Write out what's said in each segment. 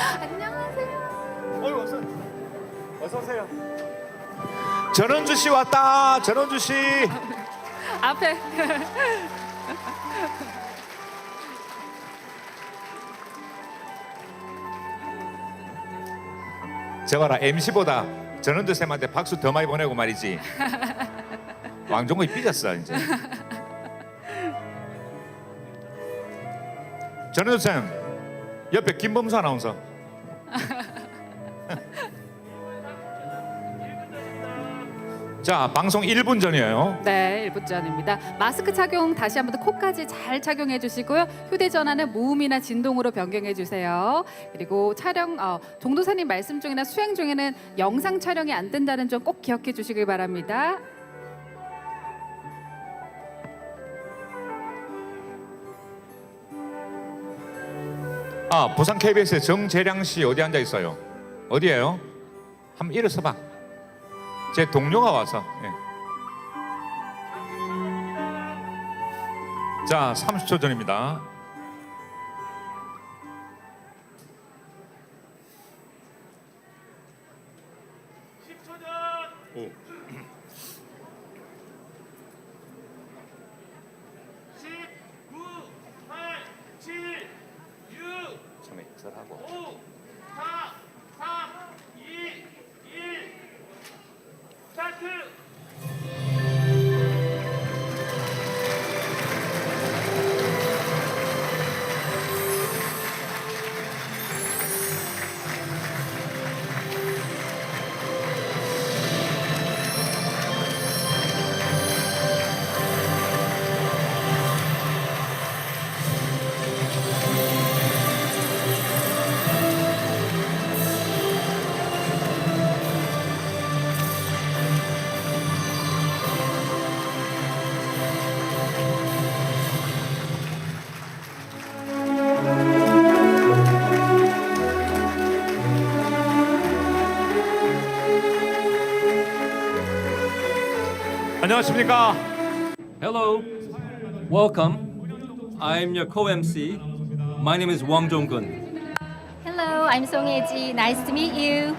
안녕하세요. 어서 오세요. 전원주 씨 왔다. 전원주 씨. 앞에. 저 봐라, MC보다 전원주 쌤한테 박수 더 많이 보내고 말이지. 왕종국이 삐졌어 이제. 전원주 쌤 옆에 김범수 아나운서. 자, 방송 1분 전이에요. 네, 1분 전입니다. 마스크 착용 다시 한번 더 코까지 잘 착용해 주시고요. 휴대전화는 무음이나 진동으로 변경해 주세요. 그리고 촬영, 종도사님 말씀 중이나 수행 중에는 영상 촬영이 안 된다는 점 꼭 기억해 주시길 바랍니다. 부산 KBS의 정재량 씨 어디 앉아 있어요? 어디예요? 한번 일어서봐. 제 동료가 와서. 예. 자, 30초 전입니다. 오. 9, 8, 7, 6, 처음에 절하고. 5, 4, 3, 2, 1. 스타트! 안녕하십니까? Hello, welcome. I'm your co-MC. My name is Wang Jong-geon. Hello, I'm Song Hye-ji. Nice to meet you.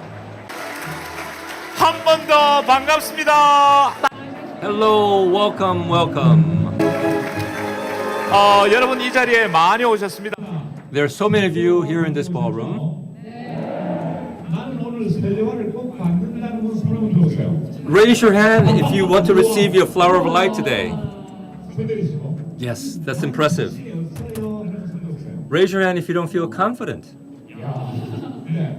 한 번 더 반갑습니다. Hello, welcome, welcome. 여러분 이 자리에 많이 오셨습니다. There are so many of you here in this ballroom. 나는 오늘 세례화를 꼭 받는다는 분 손 한번 들어보세요. Raise your hand if you want to receive your flower of light today. 손 내리시고. Yes, that's impressive. 없어요 하는 손 들어보세요. Raise your hand if you don't feel confident. 네.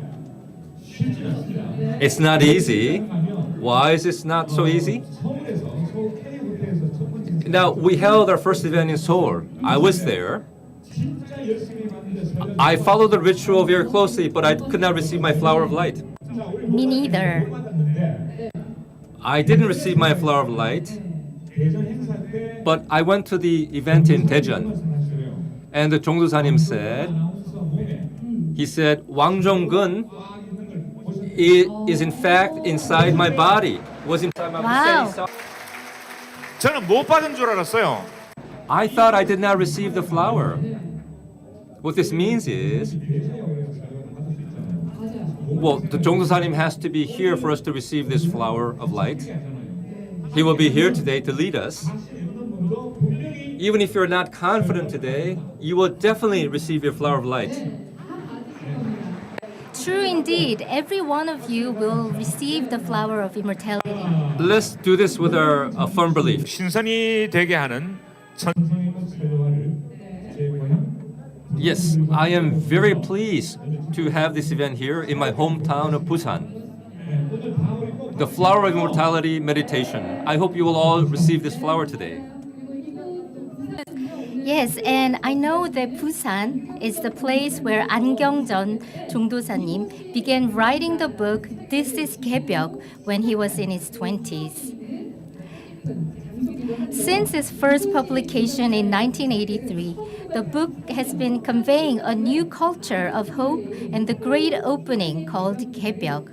쉽지 않습니다. It's not easy. Why is this not so easy? 서울에서 서울 K호텔에서 첫 번째 Now, we held our first event in Seoul. I was there. 진짜 열심히 만드는 세례. I followed the ritual very closely, but I could not receive my flower of light. Me neither. 받았는데 I didn't receive my flower of light, 대전 행사 때 but I went to the event in Daejeon, 말씀하시래요. and the Jongdosanim said, 아나운서 몸에 he said, Wang Jong-geon is in fact inside my body. Was inside my Wow. body. 저는 못 받은 줄 알았어요. I thought I did not receive the flower. What this means is, well, the Jongdosanim has to be here for us to receive this flower of light. He will be here today to lead us. Even if you're not confident today, you will definitely receive your flower of light. True indeed. Every one of you will receive the flower of immortality. Let's do this with our firm belief. 신선이 되게 하는 선생님은 세례화를 제 고향 Yes, I am very pleased to have this event here in my hometown of Busan. 오늘 다 우리 꼭 The flower of immortality meditation. I hope you will all receive this flower today. Yes, and I know that Busan is the place where Ahn Gyeong-jeon, Jongdosanim, began writing the book This is Gaebyok when he was in his 20s. Since its first publication in 1983, the book has been conveying a new culture of hope and the great opening called Gaebyok.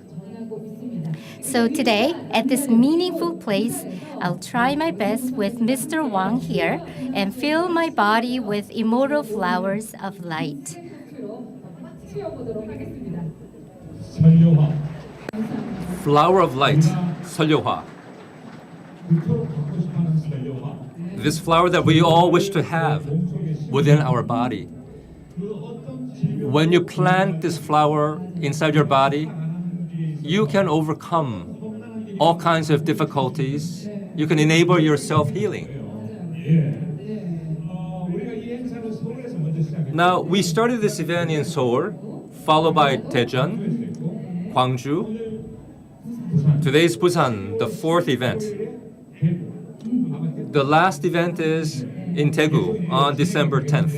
So today, at this meaningful place, I'll try my best with Mr. Wang here and fill my body with immortal flowers of light. 설료화 Flower of light, 설료화. 그토록 갖고 싶어하는 설료화 This flower that we all wish to have within our body. 그 어떤 질병 When you plant this flower inside your body, you can overcome all kinds of difficulties. You can enable your self-healing. 우리가 이 행사를 서울에서 먼저 시작했어요. Now, we started this event in Seoul, followed by Daejeon, Gwangju. Today's Busan, the fourth event. The last event is in Daegu on December 10th.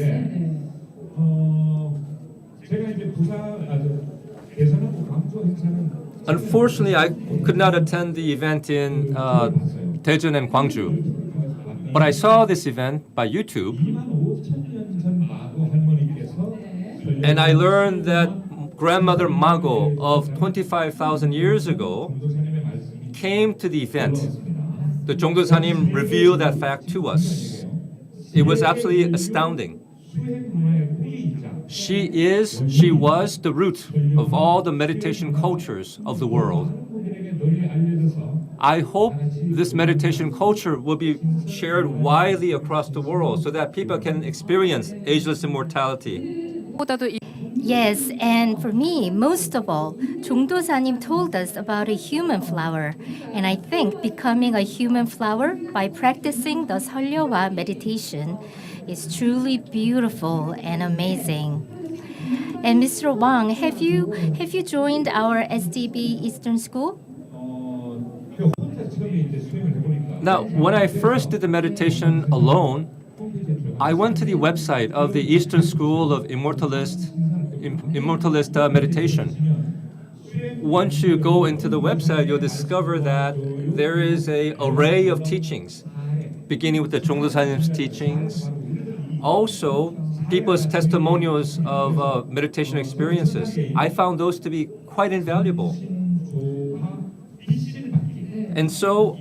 제가 이제 대선하고 광주 행사는 Unfortunately, I could not attend the event in Daejeon and Gwangju, but I saw this event by YouTube, 25,000년 전 마고 할머니께서 and I learned that grandmother Mago of 25,000 years ago 전도사님의 말씀이 came to the event. The Jongdosanim revealed that fact to us. It was absolutely astounding. 수행 문화의 뿌리이자 She was the root of all the meditation cultures of the world. 한국인에게 널리 알려져서 I hope this meditation culture will be shared widely across the world so that people can experience ageless immortality. 보다도 Yes, and for me, most of all, Jongdosanim told us about a human flower. And I think becoming a human flower by practicing the 설료화 meditation is truly beautiful and amazing. And Mr. Wang, have you joined our SDB Eastern School? 그 혼자 처음에 이제 수행을 해보니까 Now, when I first did the meditation alone, I went to the website of the Eastern School of Immortalist meditation. Once you go into the website, you'll discover that there is an array of teachings, beginning with the Jongdosanim's teachings, also people's testimonials of meditation experiences. I found those to be quite invaluable. And so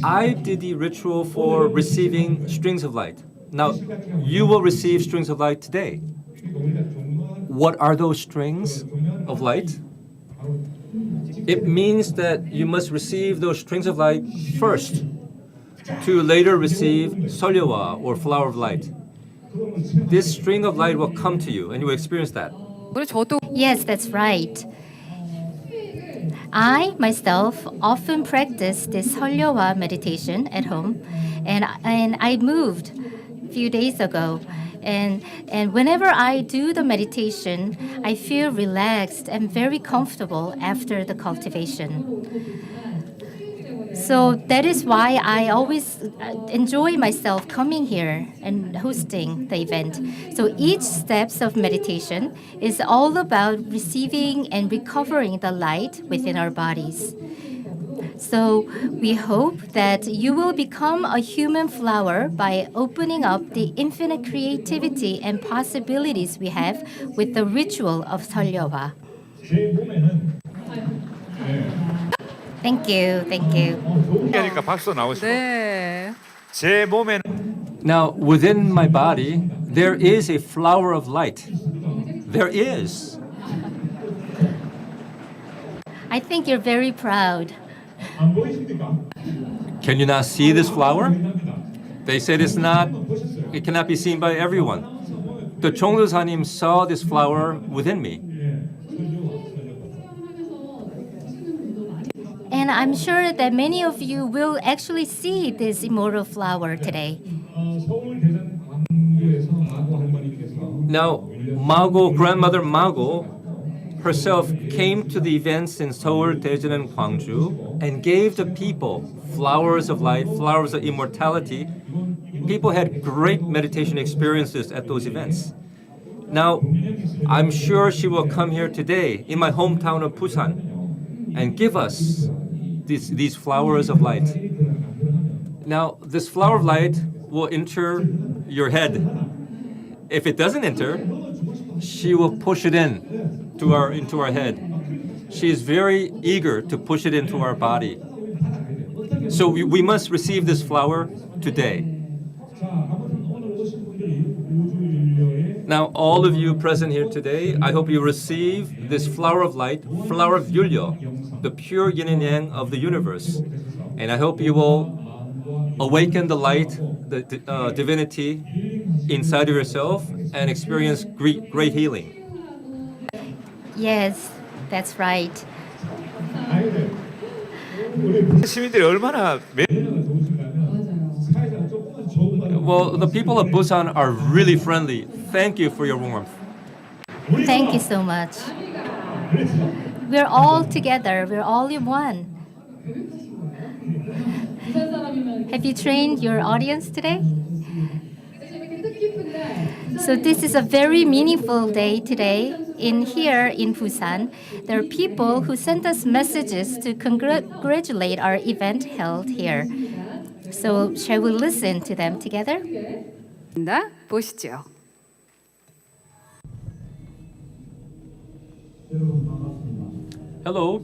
I did the ritual for receiving strings of light. Now, you will receive strings of light today. What are those strings of light? It means that you must receive those strings of light first to later receive 설료화 or flower of light. This string of light will come to you and you will experience that. 그리고 저도 Yes, that's right. I myself often practice this 설료화 meditation at home, and I moved a few days ago. And whenever I do the meditation, I feel relaxed and very comfortable after the cultivation. So that is why I always enjoy myself coming here and hosting the event. So each steps of meditation is all about receiving and recovering the light within our bodies. So we hope that you will become a human flower by opening up the infinite creativity and possibilities we have with the ritual of 설료화. 제 몸에는 Thank you, thank you. 그러니까 박수 나오시고. 네. 제 몸에는 Now, within my body, there is a flower of light. There is. I think you're very proud. 안 보이십니까? Can you not see this flower? 합니다. They said it cannot be seen by everyone. The Jongdosanim saw this flower within me. And I'm sure that many of you will actually see this immortal flower today. 서울 대전 광주에서 마고 할머니께서 Now, Mago, grandmother Mago, herself came to the events in Seoul, Daejeon, and Gwangju and gave the people flowers of light, flowers of immortality. People had great meditation experiences at those events. Now, I'm sure she will come here today in my hometown of Busan and give us these flowers of light. Now, this flower of light will enter your head. If it doesn't enter, she will push it into our head. She is very eager to push it into our body. So we must receive this flower today. 자, 아무튼 오늘 오신 분들이 우주 인류의 Now, all of you present here today, I hope you receive this flower of light, flower of Yulyo, the pure yin and yang of the universe. And I hope you will awaken the light, the divinity inside of yourself and experience great healing. Yes, that's right. 시민들이 얼마나 Well, the people of Busan are really friendly. Thank you for your warmth. Thank you so much. We're all together. We're all in one. Have you trained your audience today? So this is a very meaningful day today. Here in Busan, there are people who sent us messages to congratulate our event held here. So shall we listen to them together? 보시죠. Hello,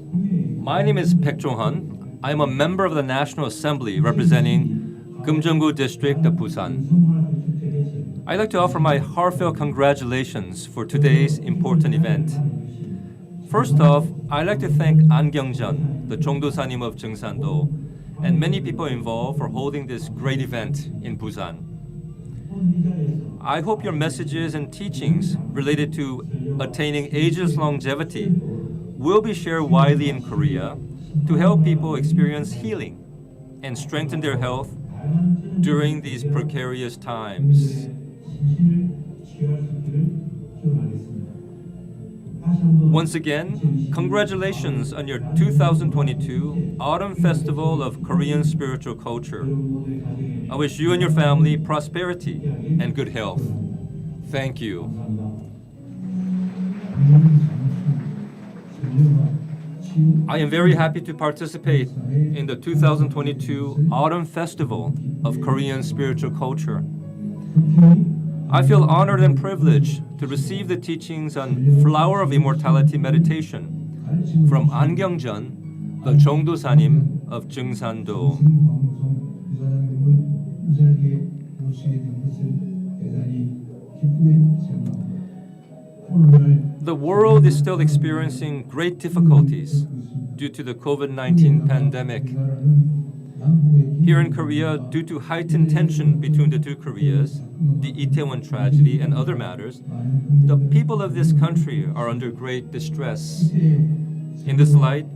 my name is BEXCO. I am a member of the National Assembly representing Gyeongjeon District of Busan. I'd like to offer my heartfelt congratulations for today's important event. First off, I'd like to thank Ahn Gyeong-jeon, the Jongdosanim of Jeung San Do, and many people involved for holding this great event in Busan. I hope your messages and teachings related to attaining ageless longevity will be shared widely in Korea to help people experience healing and strengthen their health during these precarious times. Once again, congratulations on your 2022 Autumn Festival of Korean Spiritual Culture. I wish you and your family prosperity and good health. Thank you. I am very happy to participate in the 2022 Autumn Festival of Korean Spiritual Culture. I feel honored and privileged to receive the teachings on Flower of Immortality meditation from Ahn Gyeong-jeon, the Jongdosanim of Jeung San Do. The world is still experiencing great difficulties due to the COVID-19 pandemic. Here in Korea, due to heightened tension between the two Koreas, the Itaewon tragedy and other matters, the people of this country are under great distress. In this light,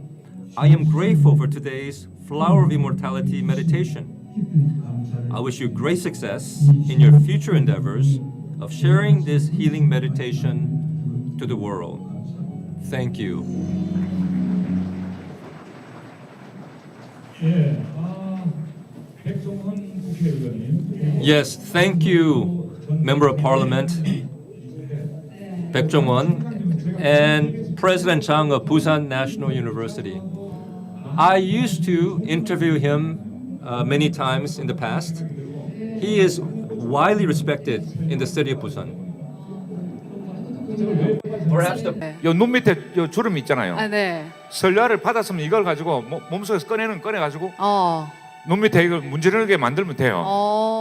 I am grateful for today's Flower of Immortality meditation. I wish you great success in your future endeavors of sharing this healing meditation to the world. Thank you. Yes, thank you, Member of Parliament BEXCO and President Jang of Busan National University. I used to interview him many times in the past. He is widely respected in the city of Busan. Perhaps the 요 눈 밑에 요 주름 있잖아요. 아, 네. 설화를 받았으면 이걸 가지고 몸속에서 꺼내가지고 눈 밑에 이걸 문지르게 만들면 돼요.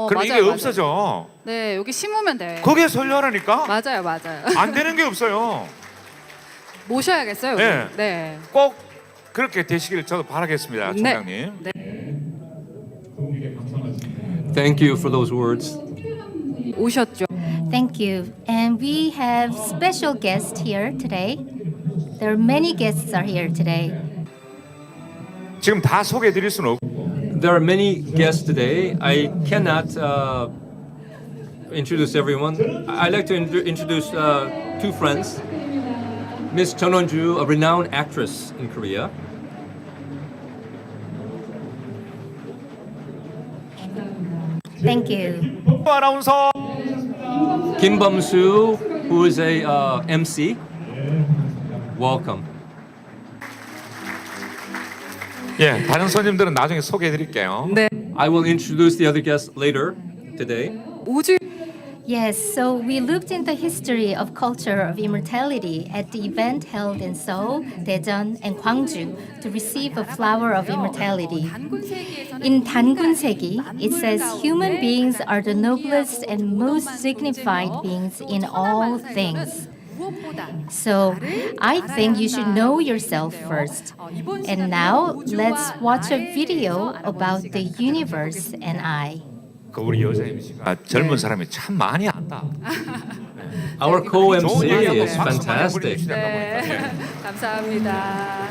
그럼 맞아요, 이게 맞아요. 없어져. 네, 여기 심으면 돼. 그게 설화라니까. 맞아요. 안 되는 게 없어요. 모셔야겠어요. 여기. 네. 네. 꼭 그렇게 되시기를 저도 바라겠습니다, 네. 총장님. Thank you for those words. 오셨죠. Thank you. And we have special guests here today. There are many guests are here today. 지금 다 소개해드릴 수는 없고. There are many guests today. I cannot introduce everyone. I'd like to introduce two friends. Miss Chun Won-ju, a renowned actress in Korea. Thank you. 아나운서. Kim Bum-soo, who is a MC. Welcome. 예, 다른 손님들은 나중에 소개해드릴게요. 네. I will introduce the other guests later today. 우주 Yes, so we looked in the history of culture of immortality at the event held in Seoul, Daejeon, and Gwangju to receive a flower of immortality. In Dangun Segi, it says human beings are the noblest and most dignified beings in all things. So I think you should know yourself first. And now let's watch a video about the universe and I. 그 우리 여자 MC가 젊은 사람이 참 많이 안다. Our co-MC 좋은 얘기하고 is 박수 많이 fantastic. 보내주시다 네, 보니까. 감사합니다.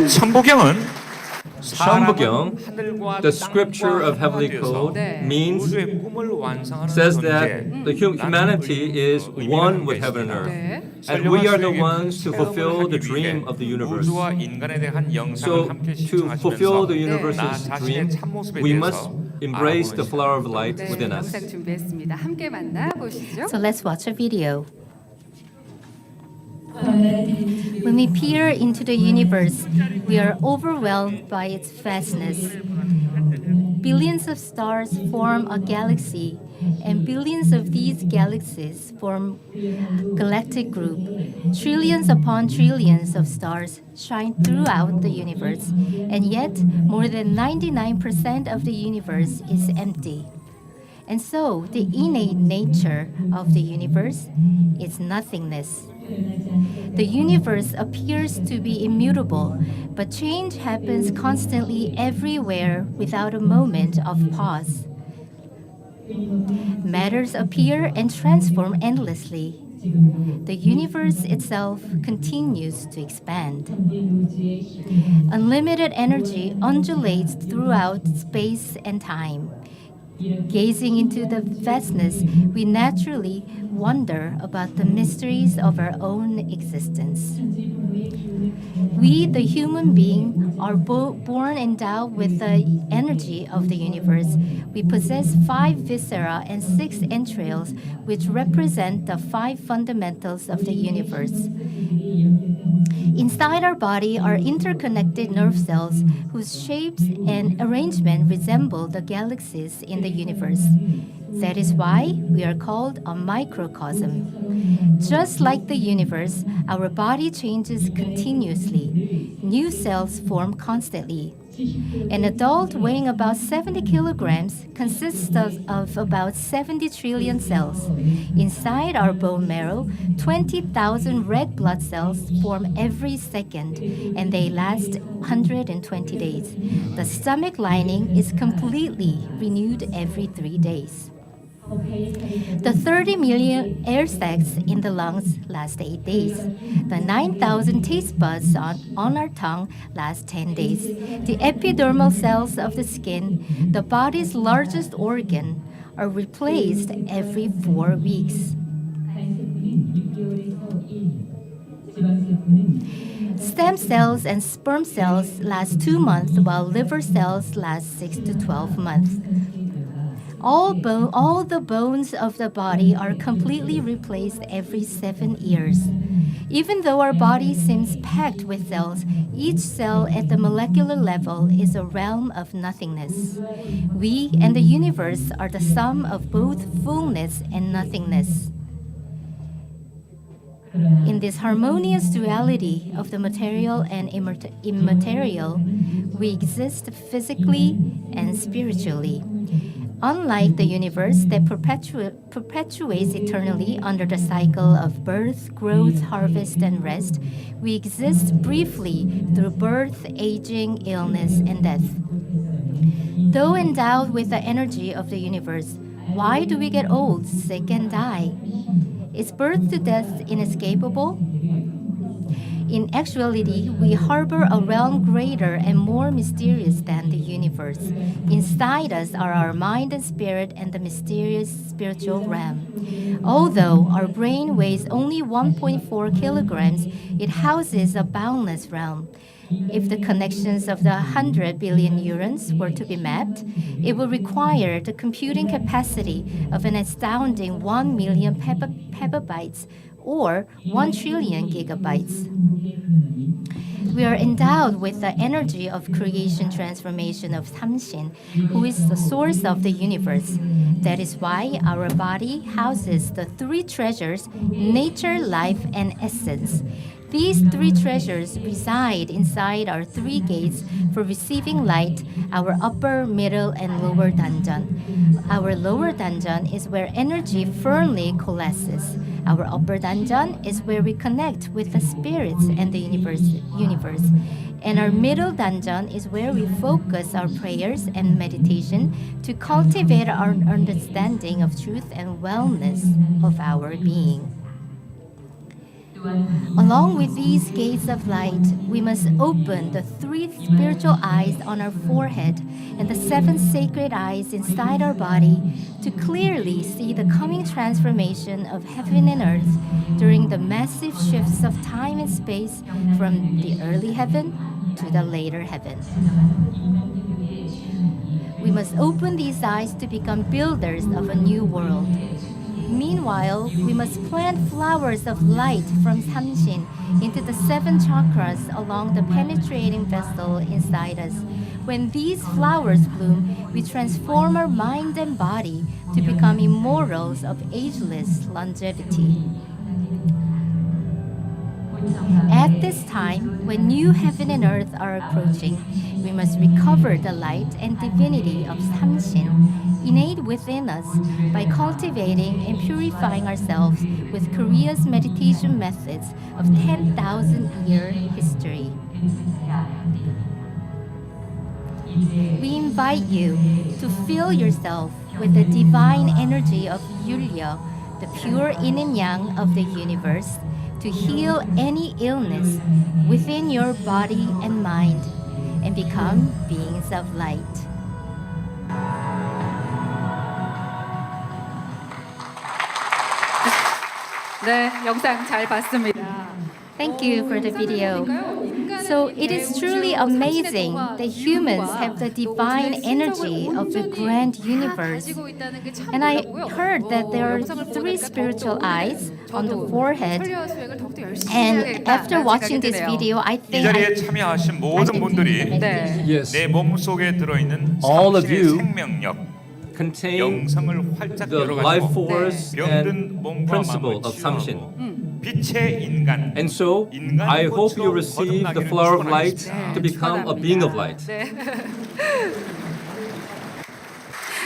천부경은 Shambugyong, the scripture of heavenly code, means says that the humanity is one with heaven and earth, and we are the ones to fulfill the dream of the universe. So, to fulfill the universe's dream, we must embrace the flower of light 네, within us. 영상 준비했습니다. 함께 만나보시죠. So let's watch a video. When we peer into the universe, we are overwhelmed by its vastness. Billions of stars form a galaxy, and billions of these galaxies form galactic group. Trillions upon trillions of stars shine throughout the universe, and yet more than 99% of the universe is empty. And so, the innate nature of the universe is nothingness. The universe appears to be immutable, but change happens constantly everywhere without a moment of pause. Matters appear and transform endlessly. The universe itself continues to expand. Unlimited energy undulates throughout space and time. Gazing into the vastness, we naturally wonder about the mysteries of our own existence. We, the human being, are born endowed with the energy of the universe. We possess 5 viscera and 6 entrails, which represent the 5 fundamentals of the universe. Inside our body are interconnected nerve cells whose shapes and arrangement resemble the galaxies in the universe. That is why we are called a microcosm. Just like the universe, our body changes continuously. New cells form constantly. An adult weighing about 70 kilograms consists of about 70 trillion cells. Inside our bone marrow, 20,000 red blood cells form every second, and they last 120 days. The stomach lining is completely renewed every 3 days. The 30 million air sacs in the lungs last 8 days. The 9,000 taste buds on our tongue last 10 days. The epidermal cells of the skin, the body's largest organ, are replaced every 4 weeks. Stem cells and sperm cells last 2 months, while liver cells last 6 to 12 months. All the bones of the body are completely replaced every 7 years. Even though our body seems packed with cells, each cell at the molecular level is a realm of nothingness. We and the universe are the sum of both fullness and nothingness. In this harmonious duality of the material and immaterial, we exist physically and spiritually. Unlike the universe that perpetuates eternally under the cycle of birth, growth, harvest, and rest, we exist briefly through birth, aging, illness, and death. Though endowed with the energy of the universe, why do we get old, sick, and die? Is birth to death inescapable? In actuality, we harbor a realm greater and more mysterious than the universe. Inside us are our mind and spirit and the mysterious spiritual realm. Although our brain weighs only 1.4 kilograms, it houses a boundless realm. If the connections of the 100 billion neurons were to be mapped, it would require the computing capacity of an astounding 1 million petabytes, or 1 trillion gigabytes. We are endowed with the energy of creation transformation of Samshin, who is the source of the universe. That is why our body houses the three treasures: nature, life, and essence. These three treasures reside inside our three gates for receiving light, our upper, middle, and lower dungeon. Our lower dungeon is where energy firmly coalesces. Our upper dungeon is where we connect with the spirits and the universe. And our middle dungeon is where we focus our prayers and meditation to cultivate our understanding of truth and wellness of our being. Along with these gates of light, we must open the three spiritual eyes on our forehead and the seven sacred eyes inside our body to clearly see the coming transformation of heaven and earth during the massive shifts of time and space from the early heaven to the later heaven. We must open these eyes to become builders of a new world. Meanwhile, we must plant flowers of light from Samshin into the seven chakras along the penetrating vessel inside us. When these flowers bloom, we transform our mind and body to become immortals of ageless longevity. At this time, when new heaven and earth are approaching, we must recover the light and divinity of Samshin innate within us by cultivating and purifying ourselves with Korea's meditation methods of 10,000-year history. We invite you to fill yourself with the divine energy of Yulya, the pure yin and yang of the universe, to heal any illness within your body and mind and become beings of light. 네, 영상 잘 봤습니다. Thank you for the video. So it is truly amazing that humans have the divine energy of the grand universe. And I heard that there are three spiritual eyes on the forehead. And after watching this video, I 이 think 자리에 참여하신 모든 분들이 네. Yes, 내 몸속에 들어있는 All of 삼신의 you 생명력, contain 영성을 활짝 the life 열어가지고 force 병든 and 몸과 principle 마음을 of Samshin. 치유하고 빛의 인간, And so, I hope you receive the flower of light to become a being of light.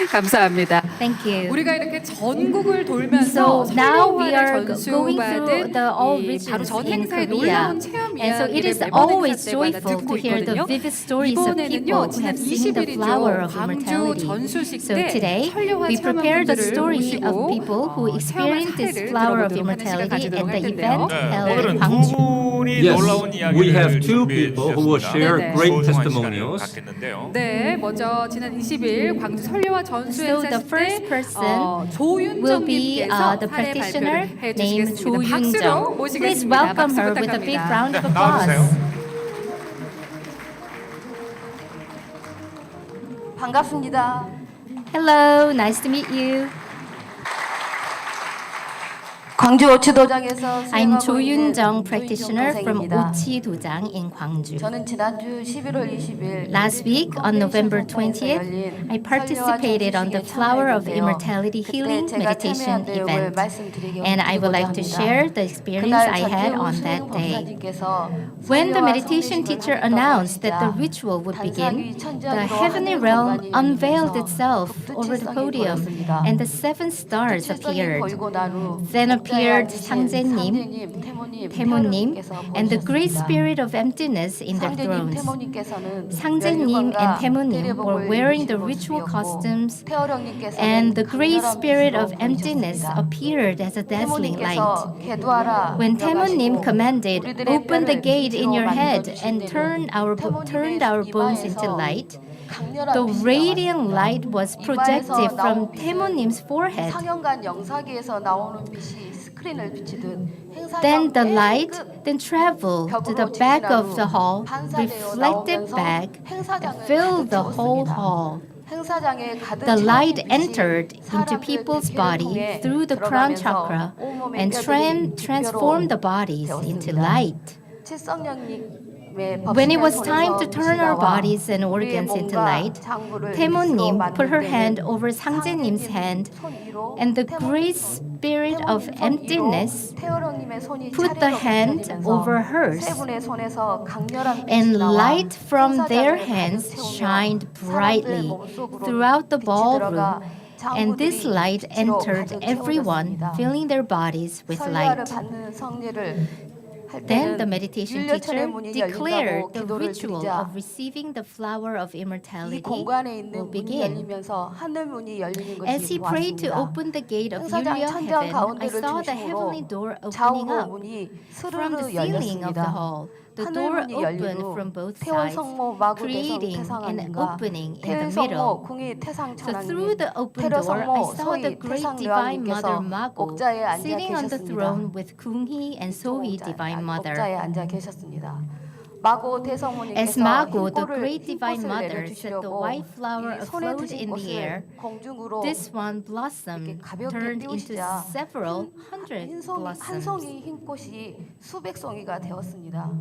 감사합니다. Thank you. 우리가 이렇게 전국을 돌면서 So now we 설교화를 are going through the all 이 바로 rituals 전 in 행사의 Korea. 놀라운 체험 And so it 이야기를 is 매번 always 행사 때마다 joyful 듣고 to hear the 있거든요. vivid stories of people 이번에는요, who 지난 have seen the flower 20일이죠. of 광주 immortality. 전수식 So 때 today 설교화 we prepared the 체험분들을 story 모시고 of people who 체험한 experienced this 사례를 flower of 들어보도록 하는 시간 immortality 가지도록 at 할 the 텐데요. event 네, held in 오늘은 두 Gwangju. 분이 Yes, 놀라운 we have 이야기를 two 준비해 people who will 주셨습니다. share 네네. great 소중한 시간을 testimonials. 갖겠는데요. 네, 먼저 지난 20일 광주 설교와 전수 So the 행사 first 때 person 조윤정님께서 will be the 사례 practitioner 발표를 named 해주시겠습니다. Jo 박수로 Yoon-jung. 모시겠습니다. Please welcome 박수 her with a big 부탁합니다. round of 네, 나와주세요. applause. 반갑습니다. Hello, nice to meet you. 광주 오치도장에서 I'm 수행하고 있는 조윤정 practitioner from 동생입니다. Ochi Dojang in Gwangju. 저는 지난주 11월 20일 Last week, on November 20th, I participated on the Flower of Immortality Healing Meditation event, and I would like to share the experience I had on that day. When the meditation teacher announced that the ritual would begin, the heavenly realm unveiled itself over the podium, and the seven stars appeared. Then appeared 상제님, 태모님, and the great spirit of emptiness in their thrones. 상제님 and 태모님 were wearing the ritual costumes, and the great spirit of emptiness appeared as a dazzling light. When 태모님 commanded, "Open the gate in your head and turned our bones into light," the radiant light was projected from 태모님's forehead. Then the light then traveled to the back of the hall, reflected back, and filled the whole hall. 행사장에 가득 The light 찬 빛이 entered into 사람들의 people's 피를 body 통해 through the crown 들어가면서 chakra 온몸의 and 뼈들이 transformed the 빛으로 bodies into 되었습니다. light. 칠성령님의 When it was 법신의 time to 손에서 turn 빛이 our 나와 bodies and 우리의 organs into 몸과 light, 장부를 빛으로 태모님 put her 만들 hand 때는 over 상제님's hand, and the great spirit of emptiness 태어령님의 손이 put the hand over hers, 세 분의 손에서 강렬한 빛이 and 나와 light from their 행사장을 hands 가득 채우며 shined 사람들 brightly 몸속으로 throughout the 빛이 ballroom, 들어가 and this 장부들이 light 빛으로 entered 가득 everyone, 채워졌습니다. filling their bodies with 설례를 light. 받는 성례를 할 Then the 때는 meditation 율려천의 teacher 문이 declared 열린다고 the 기도를 ritual 드리자 of receiving the flower of 이 immortality 공간에 있는 will 문이 begin. 열리면서 하늘 문이 열리는 As he 것이 prayed to 보았습니다. open the gate of 행사장 Yulia 천장 heaven, I 가운데를 saw the 중심으로 heavenly door opening 좌우로 up 문이 from the 스르르 ceiling of the 열렸습니다. hall. The 하늘 door 문이 opened 열리고 from both 태원 sides, 성모 마구 대성 creating 태상 an 하는가 opening in the 태원 middle. 성모 궁이 태상 So through 천왕님 the open 태려 door, I 성모 saw the 소희 great 태상 divine mother 르왕님께서 Mago 옥자에 앉아 sitting on the 계셨습니다. throne with Kung-hee and So-hee divine mother. 옥자에 앉아 계셨습니다. 마고 As 대성모님께서 Mago, the 흰꽃을 great divine 흰꽃을 mother, set the 내려주시려고 white flower 이 손에 afloat 드신 in the air, 꽃을 공중으로 this one blossom 이렇게 가볍게 turned into 띄우시자 several hundred 한 blossoms. 송이 흰꽃이 수백 송이가 되었습니다.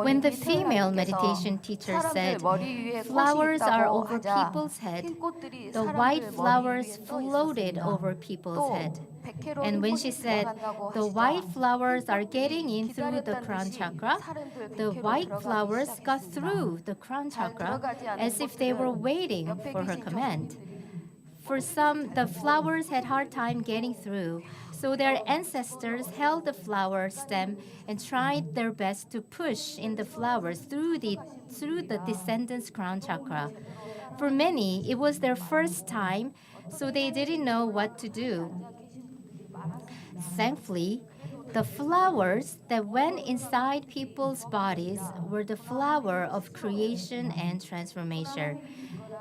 When the female meditation teacher said, "Flowers are over people's head," the white flowers floated over people's head. And when she said, "The white flowers are getting in through the crown chakra," the white flowers got through the crown chakra as if they were waiting for her command. For some, the flowers had hard time getting through, so their ancestors held the flower stem and tried their best to push in the flowers through the descendants' crown chakra. For many, it was their first time, so they didn't know what to do. Thankfully, the flowers that went inside people's bodies were the flower of creation and transformation.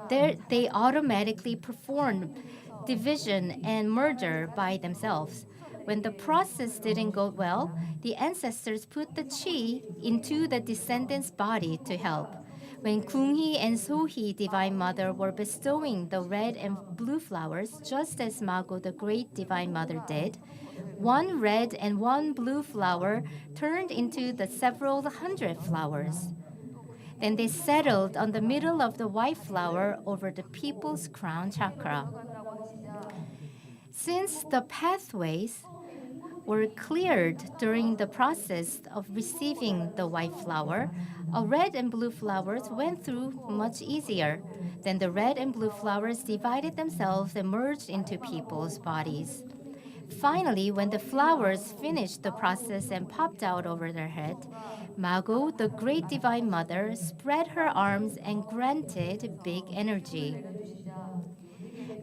They automatically performed division and merger by themselves. When the process didn't go well, the ancestors put the chi into the descendant's body to help. When Kung-hee and So-hee, Divine Mother, were bestowing the red and blue flowers, just as Mago, the great Divine Mother, did, one red and one blue flower turned into the several hundred flowers. Then they settled on the middle of the white flower over the people's crown chakra. Since the pathways were cleared during the process of receiving the white flower, red and blue flowers went through much easier. Then the red and blue flowers divided themselves and merged into people's bodies. Finally, when the flowers finished the process and popped out over their head, Mago, the great divine mother, spread her arms and granted big energy.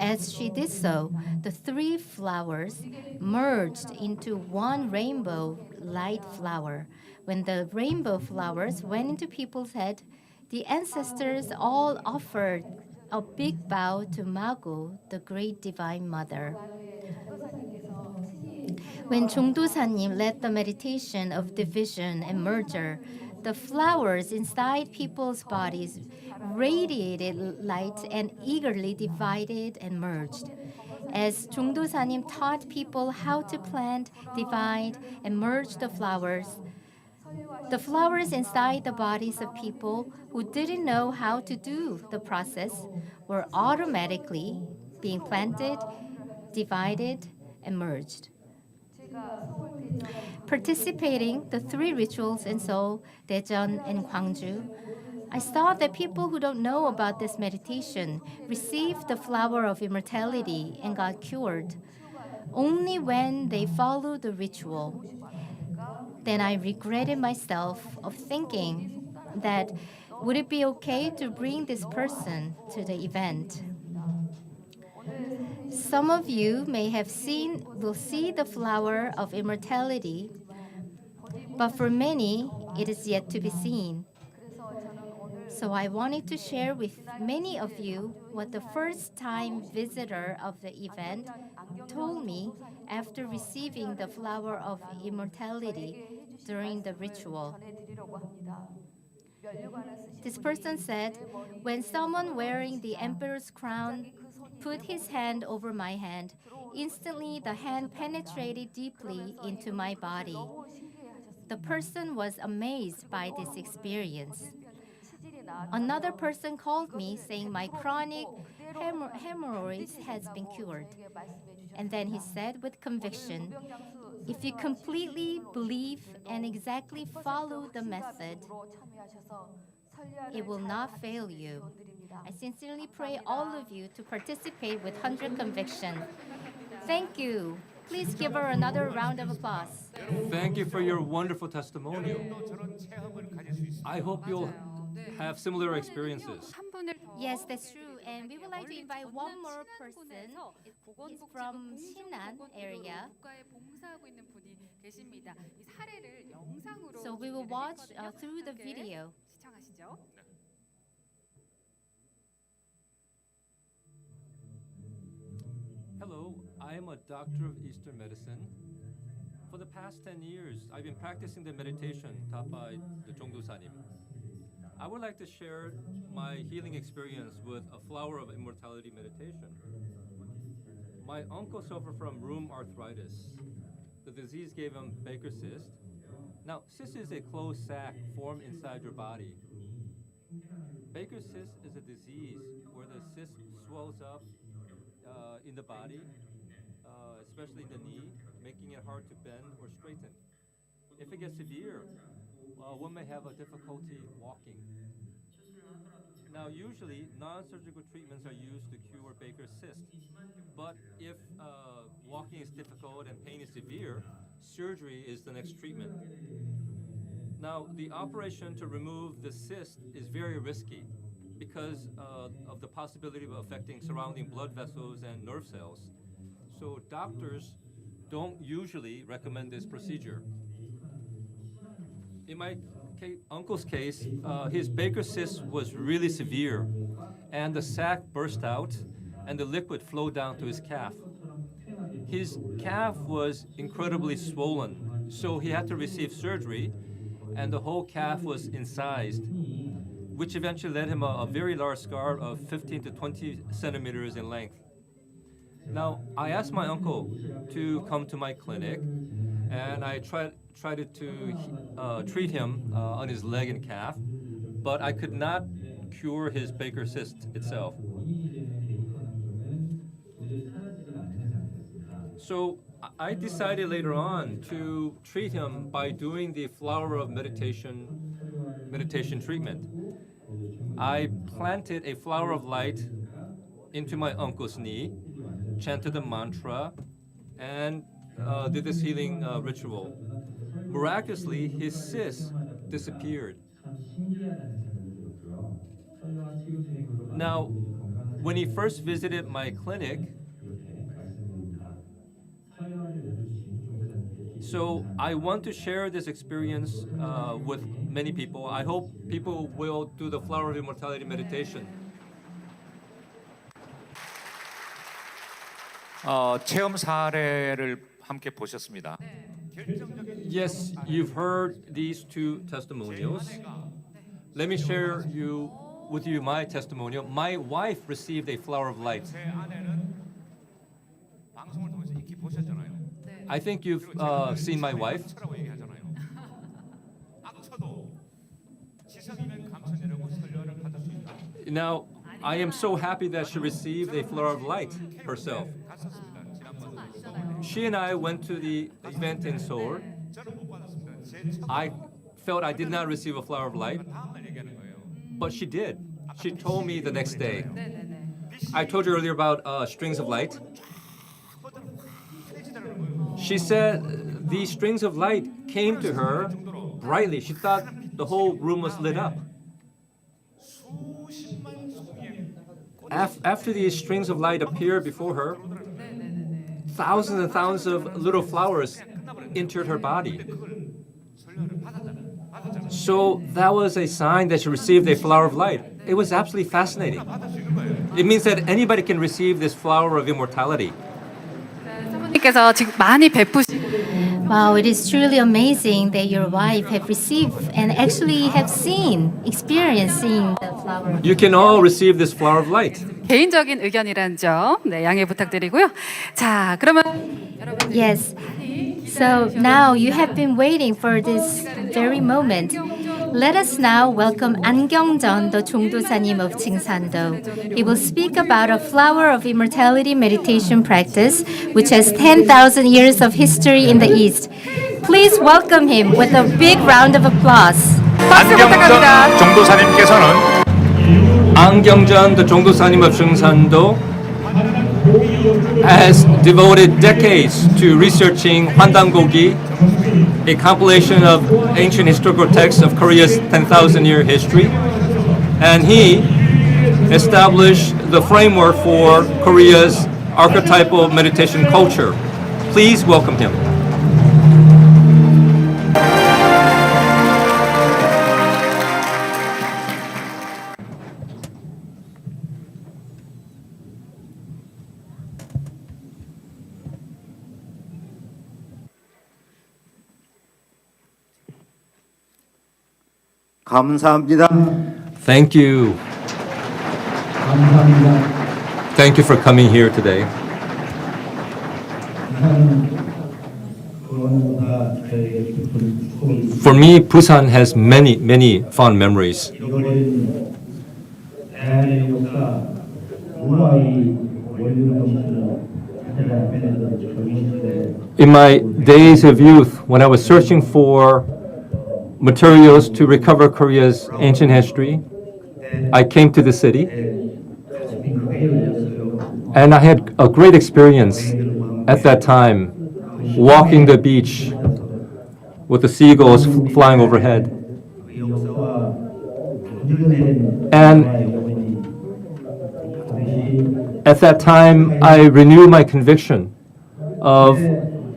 As she did so, the three flowers merged into one rainbow light flower. When the rainbow flowers went into people's head, the ancestors all offered a big bow to Mago, the great divine mother. When Jongdosanim led the meditation of division and merger, the flowers inside people's bodies radiated light and eagerly divided and merged. As Jongdosanim taught people how to plant, divide, and merge the flowers inside the bodies of people who didn't know how to do the process were automatically being planted, divided, and merged. Participating the three rituals in Seoul, Daejeon, and Gwangju, I saw that people who don't know about this meditation received the flower of immortality and got cured only when they followed the ritual. Then I regretted myself of thinking that would it be okay to bring this person to the event? Some of you will see the flower of immortality, but for many, it is yet to be seen. So I wanted to share with many of you what the first-time visitor of the event told me after receiving the flower of immortality during the ritual. This person said, when someone wearing the emperor's crown put his hand over my hand, instantly the hand penetrated deeply into my body. The person was amazed by this experience. Another person called me saying my chronic hemorrhoids has been cured. And then he said with conviction, if you completely believe and exactly follow the method, it will not fail you. I sincerely pray all of you to participate with 100 conviction. Thank you. Please give her another round of applause. Thank you for your wonderful testimonial. 저런 체험을 가질 수 있습니다. I hope you'll have similar experiences. 한 분을 Yes, that's true. And we would like to invite one more person. It's from Sinan area. 국가에 봉사하고 있는 분이 계십니다. 이 사례를 영상으로 So we will watch 준비를 through the 함께 video. 시청하시죠. Hello, I am a doctor of Eastern medicine. For the past 10 years, I've been practicing the meditation taught by the Jongdosanim. I would like to share my healing experience with a flower of immortality meditation. My uncle suffered from rheum arthritis. The disease gave him Baker's cyst. Now, cyst is a closed sac formed inside your body. Baker's cyst is a disease where the cyst swells up in the body, especially in the knee, making it hard to bend or straighten. If it gets severe, one may have a difficulty walking. Now, usually, non-surgical treatments are used to cure Baker's cyst. But if walking is difficult and pain is severe, surgery is the next treatment. Now, the operation to remove the cyst is very risky because of the possibility of affecting surrounding blood vessels and nerve cells. So doctors don't usually recommend this procedure. In my uncle's case, his Baker's cyst was really severe, and the sac burst out, and the liquid flowed down to his calf. His calf was incredibly swollen, so he had to receive surgery, and the whole calf was incised, which eventually led him a very large scar of 15 to 20 centimeters in length. Now, I asked my uncle to come to my clinic, and I tried to treat him on his leg and calf, but I could not cure his Baker's cyst itself. So I decided later on to treat him by doing the flower of meditation treatment. I planted a flower of light into my uncle's knee, chanted the mantra, and did this healing ritual. Miraculously, his cyst disappeared. Now, when he first visited my clinic, so I want to share this experience with many people. I hope people will do the Flower of Immortality meditation. 체험 사례를 함께 보셨습니다. Yes, you've heard these two testimonials. Let me share with you my testimonial. My wife received a flower of light. 제 아내는 방송을 통해서 익히 보셨잖아요. I think you've seen my wife. 악처라고 얘기하잖아요. 악처도 지성이면 감천이라고 설명을 받을 수 있다. Now, I am so happy that she received a flower of light herself. 갔었습니다. 지난번 She and I went to the event in Seoul. 저는 못 받았습니다. 제 I felt I did not receive a flower of light, 다음날 얘기하는 거예요. but she did. She told me the next day. I told you earlier about strings of light. She said these strings of light came to her brightly. She thought the whole room was lit up. After these strings of light appeared before her, thousands and thousands of little flowers entered her body. So that was a sign that she received a flower of light. It was absolutely fascinating. It means that anybody can receive this flower of immortality. 사모님께서 지금 많이 베푸시. Wow, it is truly amazing that your wife have received and actually have seen, experiencing the flower. You can all receive this flower of light. 개인적인 의견이라는 점, 네, 양해 부탁드리고요. 자, 그러면 Yes. So now you have been waiting for this very moment. Let us now welcome Ahn Gyeong-jeon, the Jongdosanim of Jeung San Do. He will speak about a flower of immortality meditation practice, which has 10,000 years of history in the East. Please welcome him with a big round of applause. 박수 부탁합니다. 안경전 정도사님께서는 Ahn Gyeong-jeon, the Jongdosanim of Jeung San Do, has devoted decades to researching Hwandangogi, a compilation of ancient historical texts of Korea's 10,000-year history, and he established the framework for Korea's archetypal meditation culture. Please welcome him. 감사합니다. Thank you. 감사합니다. Thank you for coming here today. 그거보다 저에게 깊은 추억이 For me, Busan has many, many fond memories. 이거는 대한의 역사 우아의 원리를 넘치는 가장 변했던 정신시대 In my days of youth, when I was searching for materials to recover Korea's ancient history, I came to the city 가슴이 크게 열렸어요. and I had a great experience at that time walking the beach with the seagulls flying overhead. 그 역사와 연결된 And 영혼이 반드시 at that time, I renewed my conviction of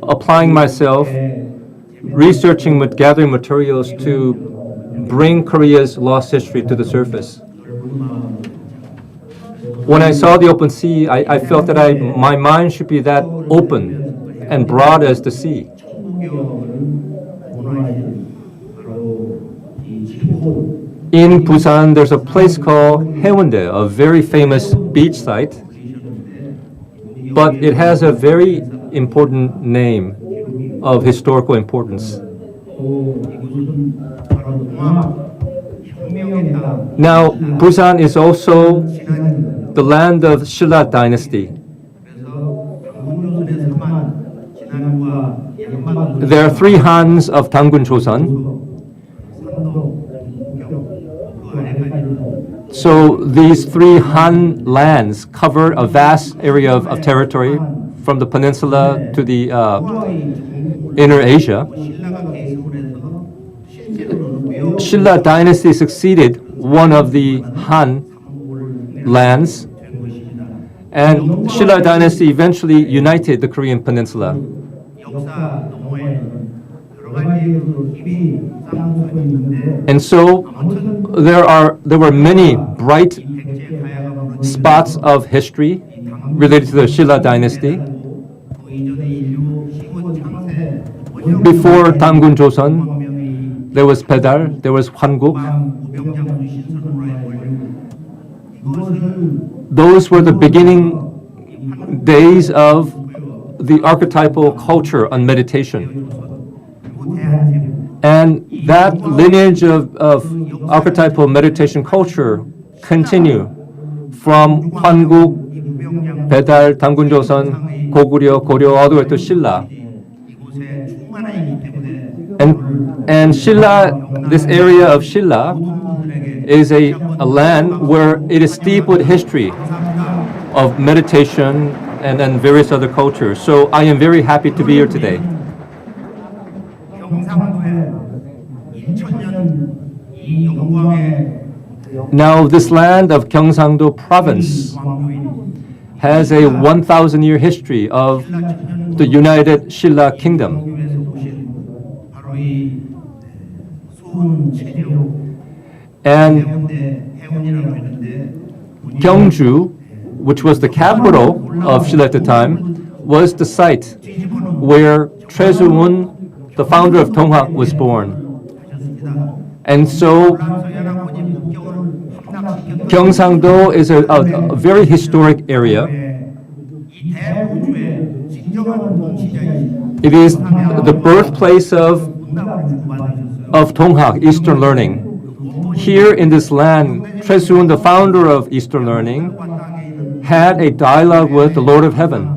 applying myself, researching, gathering materials to bring Korea's lost history to the surface. When I saw the open sea, I felt that my mind should be that open and broad as the sea. In Busan, there's a place called Haeundae, a very famous beach site, but it has a very important name of historical importance. Now, Busan is also the land of Shilla dynasty. There are 3 Hans of Dangun Joseon. So these 3 Han lands cover a vast area of territory from the peninsula to the inner Asia. Shilla dynasty succeeded one of the Han lands, and Shilla dynasty eventually united the Korean peninsula. And so there were many bright spots of history related to the Shilla dynasty. Before Dangun Joseon, there was Pedal, there was Hwanguk. Those were the beginning days of the archetypal culture on meditation. And that lineage of archetypal meditation culture continue from Hwanguk, Pedal, Dangun Joseon, Goguryeo, Goryeo, all the way to Shilla. And Shilla, this area of Shilla, is a land where it is steeped with history of meditation and various other cultures. So I am very happy to be here today. Now, this land of Gyeongsang-do province has a 1,000-year history of the United Shilla Kingdom. And Gyeongju, which was the capital of Shilla at the time, was the site where Choi Soo-un, the founder of Donghak, was born. And so Jeung San Do is a very historic area. It is the birthplace of Donghak, Eastern Learning. Here in this land, Choi Soo-un, the founder of Eastern Learning, had a dialogue with the Lord of Heaven.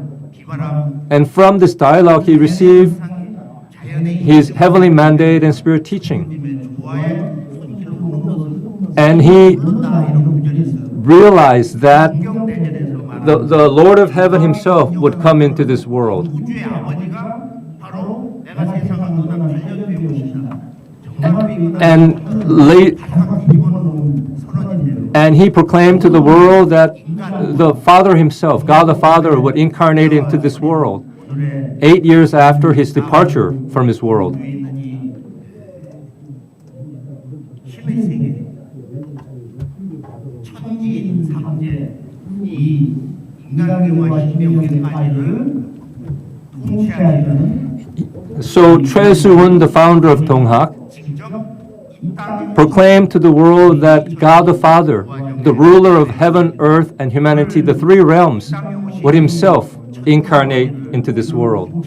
And from this dialogue, he received his heavenly mandate and spirit teaching. And he realized that the Lord of Heaven himself would come into this world. And he proclaimed to the world that the Father himself, God the Father, would incarnate into this world 8 years after his departure from this world. So Choi Soo-un, the founder of Donghak, proclaimed to the world that God the Father, the ruler of heaven, earth, and humanity, the three realms, would himself incarnate into this world.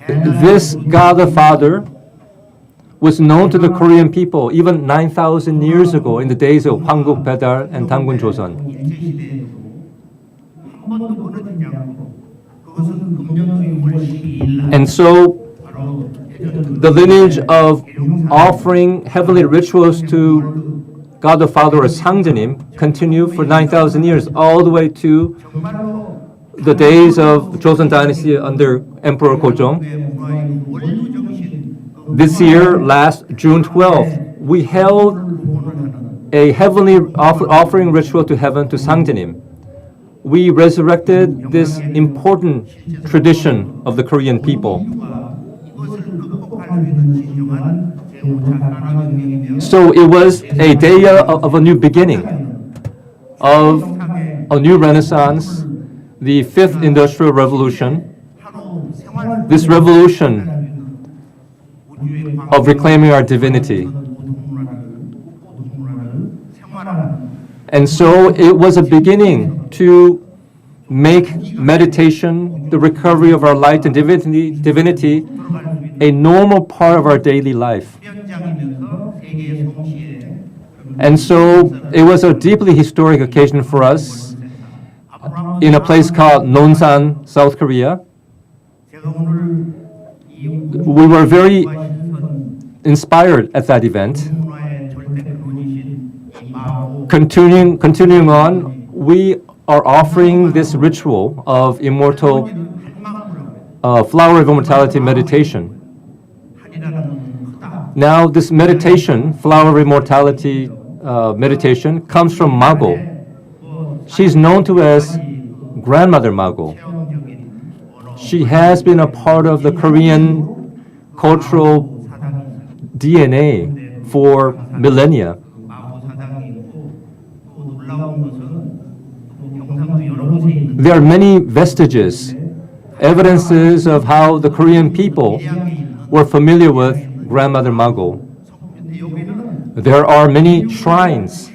This God the Father was known to the Korean people even 9,000 years ago in the days of Hwanguk Baedal and Dangun Joseon. And so the lineage of offering heavenly rituals to God the Father or Sangjanim continue for 9,000 years, all the way to the days of Joseon dynasty under Emperor Gojong. This year, last June 12th, we held a heavenly offering ritual to heaven to Sangjanim. We resurrected this important tradition of the Korean people. So it was a day of a new beginning, of a new renaissance, the fifth industrial revolution, this revolution of reclaiming our divinity. And so it was a beginning to make meditation, the recovery of our light and divinity, a normal part of our daily life. And so it was a deeply historic occasion for us in a place called Nonsan, South Korea. We were very inspired at that event. Continuing on, we are offering this ritual of immortal flower of immortality meditation. Now, this meditation, flower of immortality meditation, comes from Mago. She's known to as Grandmother Mago. She has been a part of the Korean cultural DNA for millennia. There are many vestiges, evidences of how the Korean people were familiar with Grandmother Mago. There are many shrines,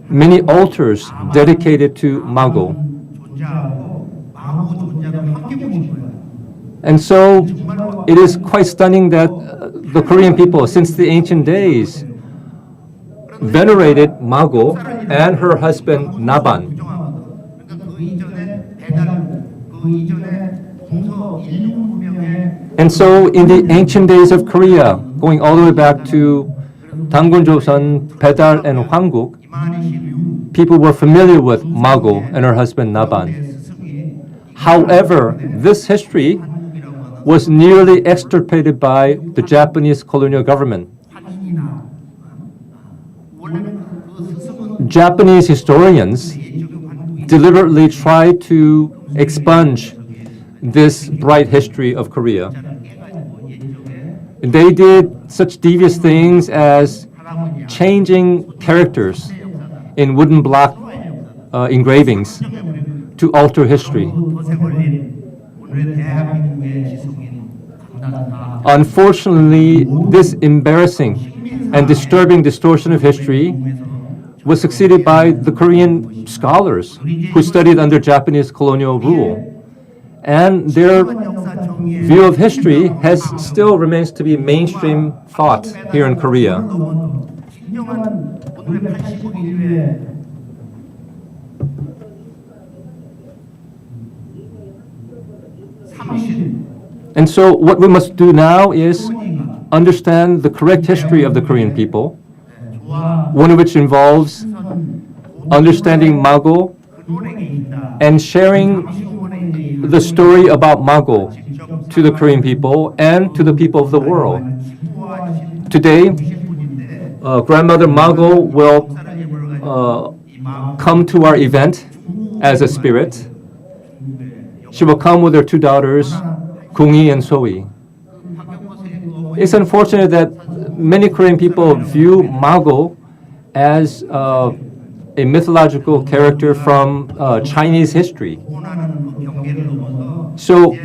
many altars dedicated to Mago. And so it is quite stunning that the Korean people, since the ancient days, venerated Mago and her husband Naban. And so in the ancient days of Korea, going all the way back to Dangun Joseon, Baedal, and Hwanguk, people were familiar with Mago and her husband Naban. However, this history was nearly extirpated by the Japanese colonial government. Japanese historians deliberately tried to expunge this bright history of Korea. They did such devious things as changing characters in wooden block engravings to alter history. 덫에 걸린 오늘의 대한민국의 지성인 강단사 Unfortunately, this embarrassing and disturbing distortion of history was succeeded by the Korean scholars who studied under Japanese colonial rule. And their view of history has still remains to be mainstream thought here in Korea. 진정한 오늘의 85일의 삼신 And so what we must do now is understand the correct history of the Korean people, one of which involves understanding Mago and sharing the story about Mago to the Korean people and to the people of the world. Today, Grandmother Mago will come to our event as a spirit. She will come with her two daughters, Kungi and Soe. It's unfortunate that many Korean people view Mago as a mythological character from Chinese history. So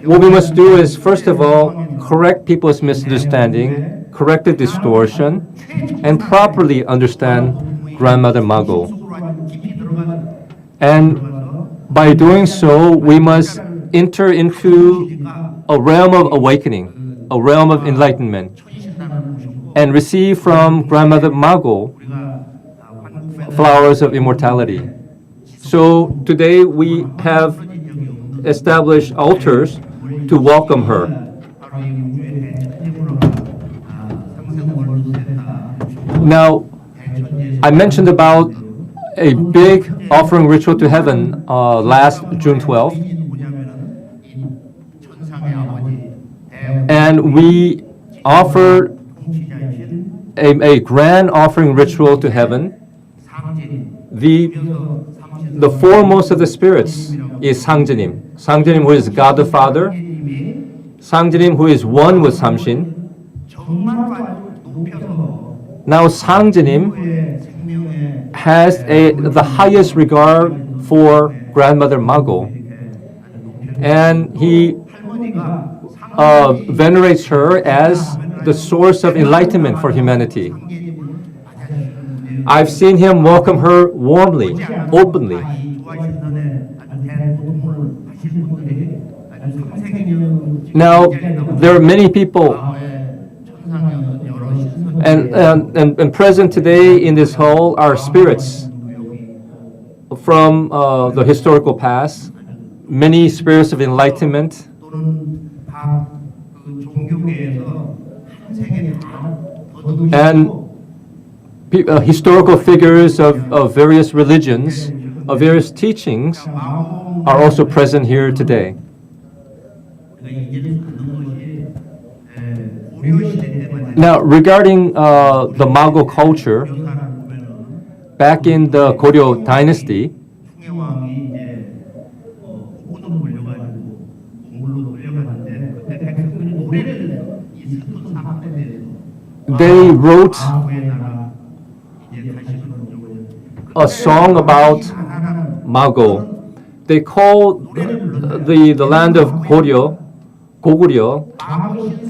what we must do is, first of all, correct people's misunderstanding, correct the distortion, and properly understand Grandmother Mago. And by doing so, we must enter into a realm of awakening, a realm of enlightenment, and receive from Grandmother Mago flowers of immortality. So today we have established altars to welcome her. Now, I mentioned about a big offering ritual to heaven last June 12th. And we offered a grand offering ritual to heaven. The foremost of the spirits is Sangjenim. Sangjenim, who is God the Father. Sangjenim, who is one with Samshin. Now, Sangjenim has the highest regard for Grandmother Mago, and he venerates her as the source of enlightenment for humanity. I've seen him welcome her warmly, openly. Now, there are many people and present today in this hall are spirits from the historical past, many spirits of enlightenment. And historical figures of various religions, of various teachings, are also present here today. Now, regarding the Mago culture, back in the Goryeo dynasty, they wrote a song about Mago. They called the land of Goryeo,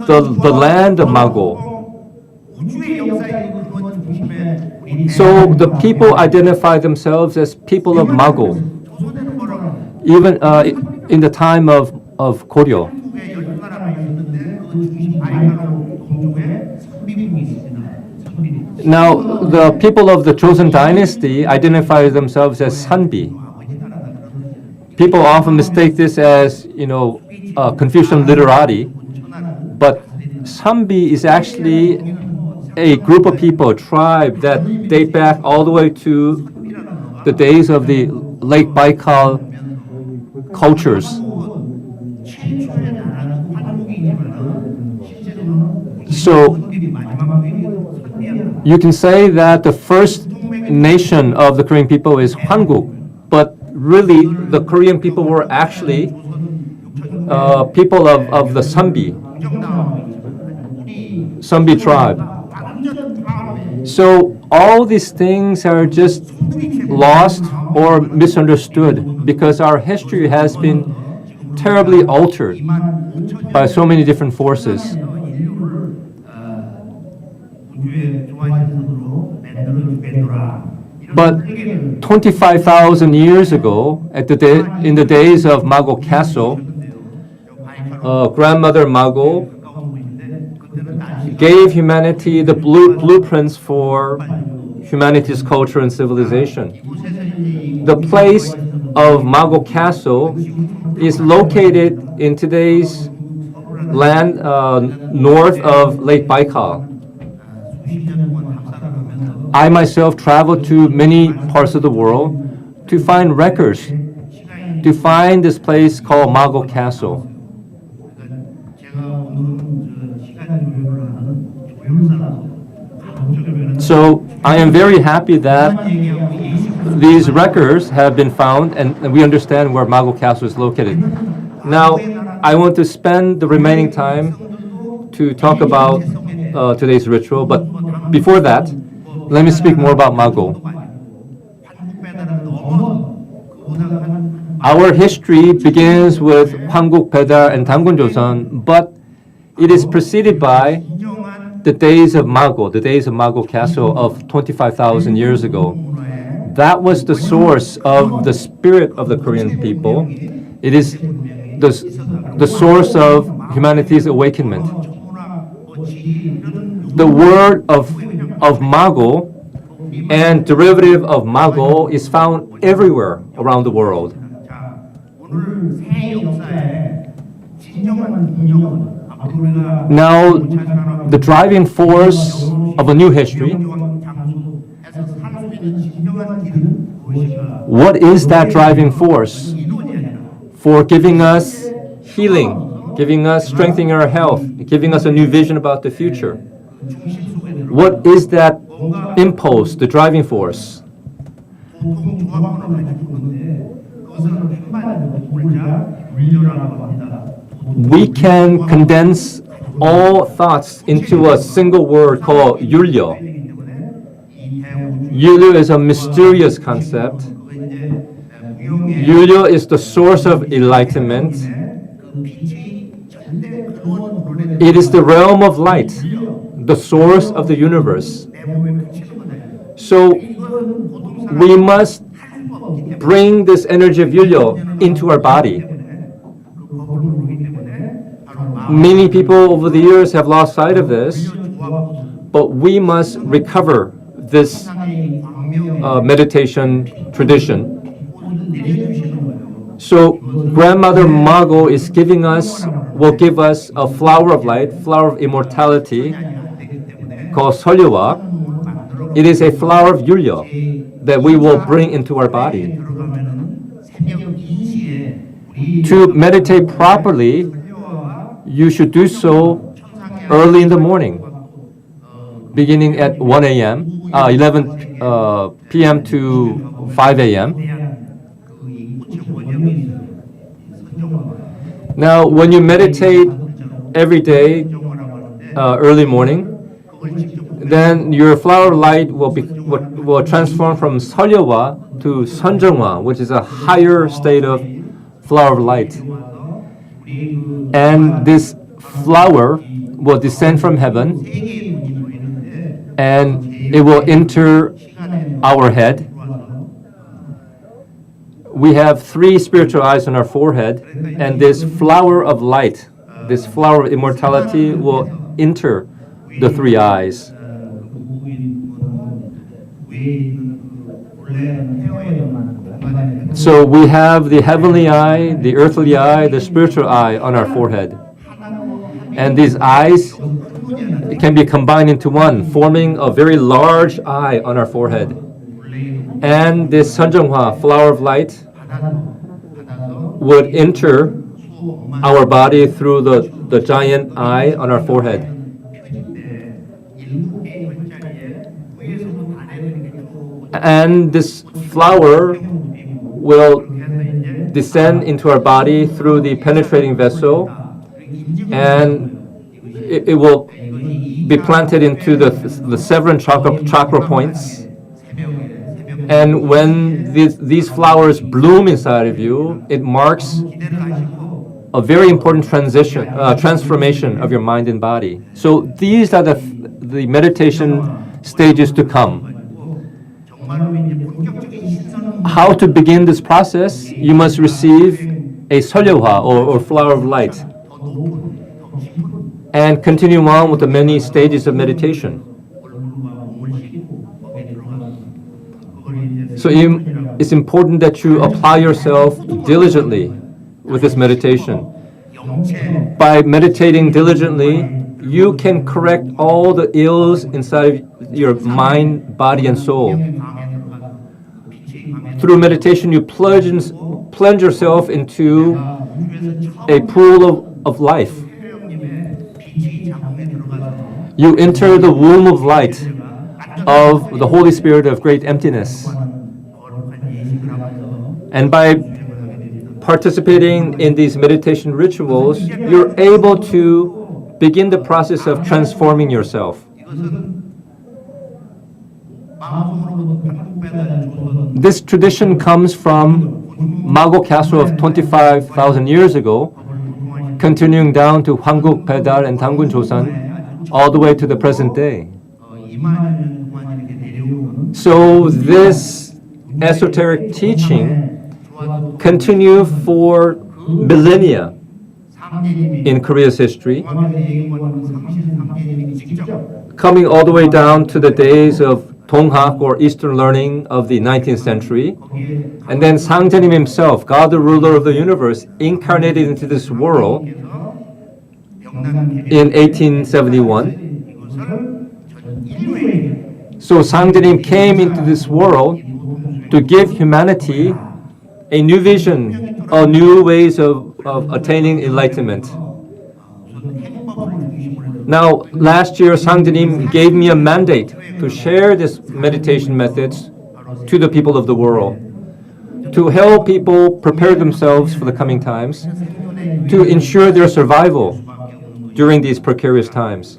the land of Mago. So the people identify themselves as people of Mago, even in the time of Goryeo. Now, the people of the Joseon dynasty identify themselves as Sanbi. People often mistake this as, Confucian literati, but Sanbi is actually a group of people, a tribe that date back all the way to the days of the Lake Baikal cultures. So you can say that the first nation of the Korean people is Hanguk, but really the Korean people were actually people of the Sanbi tribe. So all these things are just lost or misunderstood because our history has been terribly altered by so many different forces. But 25,000 years ago, in the days of Mago Castle, grandmother Mago gave humanity the blueprints for humanity's culture and civilization. The place of Mago Castle is located in today's land north of Lake Baikal. I myself traveled to many parts of the world to find records, to find this place called Mago Castle. So I am very happy that these records have been found and we understand where Mago Castle is located. Now, I want to spend the remaining time to talk about today's ritual, but before that, let me speak more about Mago. Our history begins with Hwanguk Baedar and Dangun-joseon, but it is preceded by the days of Mago Castle of 25,000 years ago. That was the source of the spirit of the Korean people. It is the source of humanity's awakenment. The word of Mago and derivative of Mago is found everywhere around the world. Now, the driving force of a new history, what is that driving force for giving us healing, giving us strengthening our health, giving us a new vision about the future? What is that impulse, the driving force? We can condense all thoughts into a single word called yulyo. Yulyo is a mysterious concept. Yulyo is the source of enlightenment. It is the realm of light, the source of the universe. So we must bring this energy of yulyo into our body. Many people over the years have lost sight of this, but we must recover this meditation tradition. So grandmother Mago is will give us a flower of light, flower of immortality, called Solyowa. It is a flower of yulyo that we will bring into our body. To meditate properly, you should do so early in the morning, beginning at 1 a.m., 11 p.m. to 5 a.m. Now, when you meditate every day, early morning, then your flower of light will transform from Solyowa to Sunjeongwa, which is a higher state of flower of light. And this flower will descend from heaven and it will enter our head. We have 3 spiritual eyes on our forehead, and this flower of light, this flower of immortality will enter the 3 eyes. So we have the heavenly eye, the earthly eye, the spiritual eye on our forehead. And these eyes can be combined into one, forming a very large eye on our forehead. And this Sunjeonghwa, flower of light, would enter our body through the giant eye on our forehead. And this flower will descend into our body through the penetrating vessel, and it will be planted into the 7 chakra points. And when these flowers bloom inside of you, it marks a very important transformation of your mind and body. So these are the meditation stages to come. How to begin this process? You must receive a 설려화 or flower of light and continue on with the many stages of meditation. So it's important that you apply yourself diligently with this meditation. By meditating diligently, you can correct all the ills inside of your mind, body, and soul. Through meditation, you plunge yourself into a pool of life. You enter the womb of light of the Holy Spirit of great emptiness. And by participating in these meditation rituals, you're able to begin the process of transforming yourself. This tradition comes from Mago Castle of 25,000 years ago, continuing down to Hwanguk Baedal and Dangun Josan, all the way to the present day. So this esoteric teaching continue for millennia in Korea's history, coming all the way down to the days of Donghak or Eastern learning of the 19th century. And then Sangjanim himself, God the ruler of the universe, incarnated into this world in 1871. So Sangjanim came into this world to give humanity a new vision, new ways of attaining enlightenment. Now, last year, Sangjanim gave me a mandate to share this meditation methods to the people of the world, to help people prepare themselves for the coming times, to ensure their survival during these precarious times.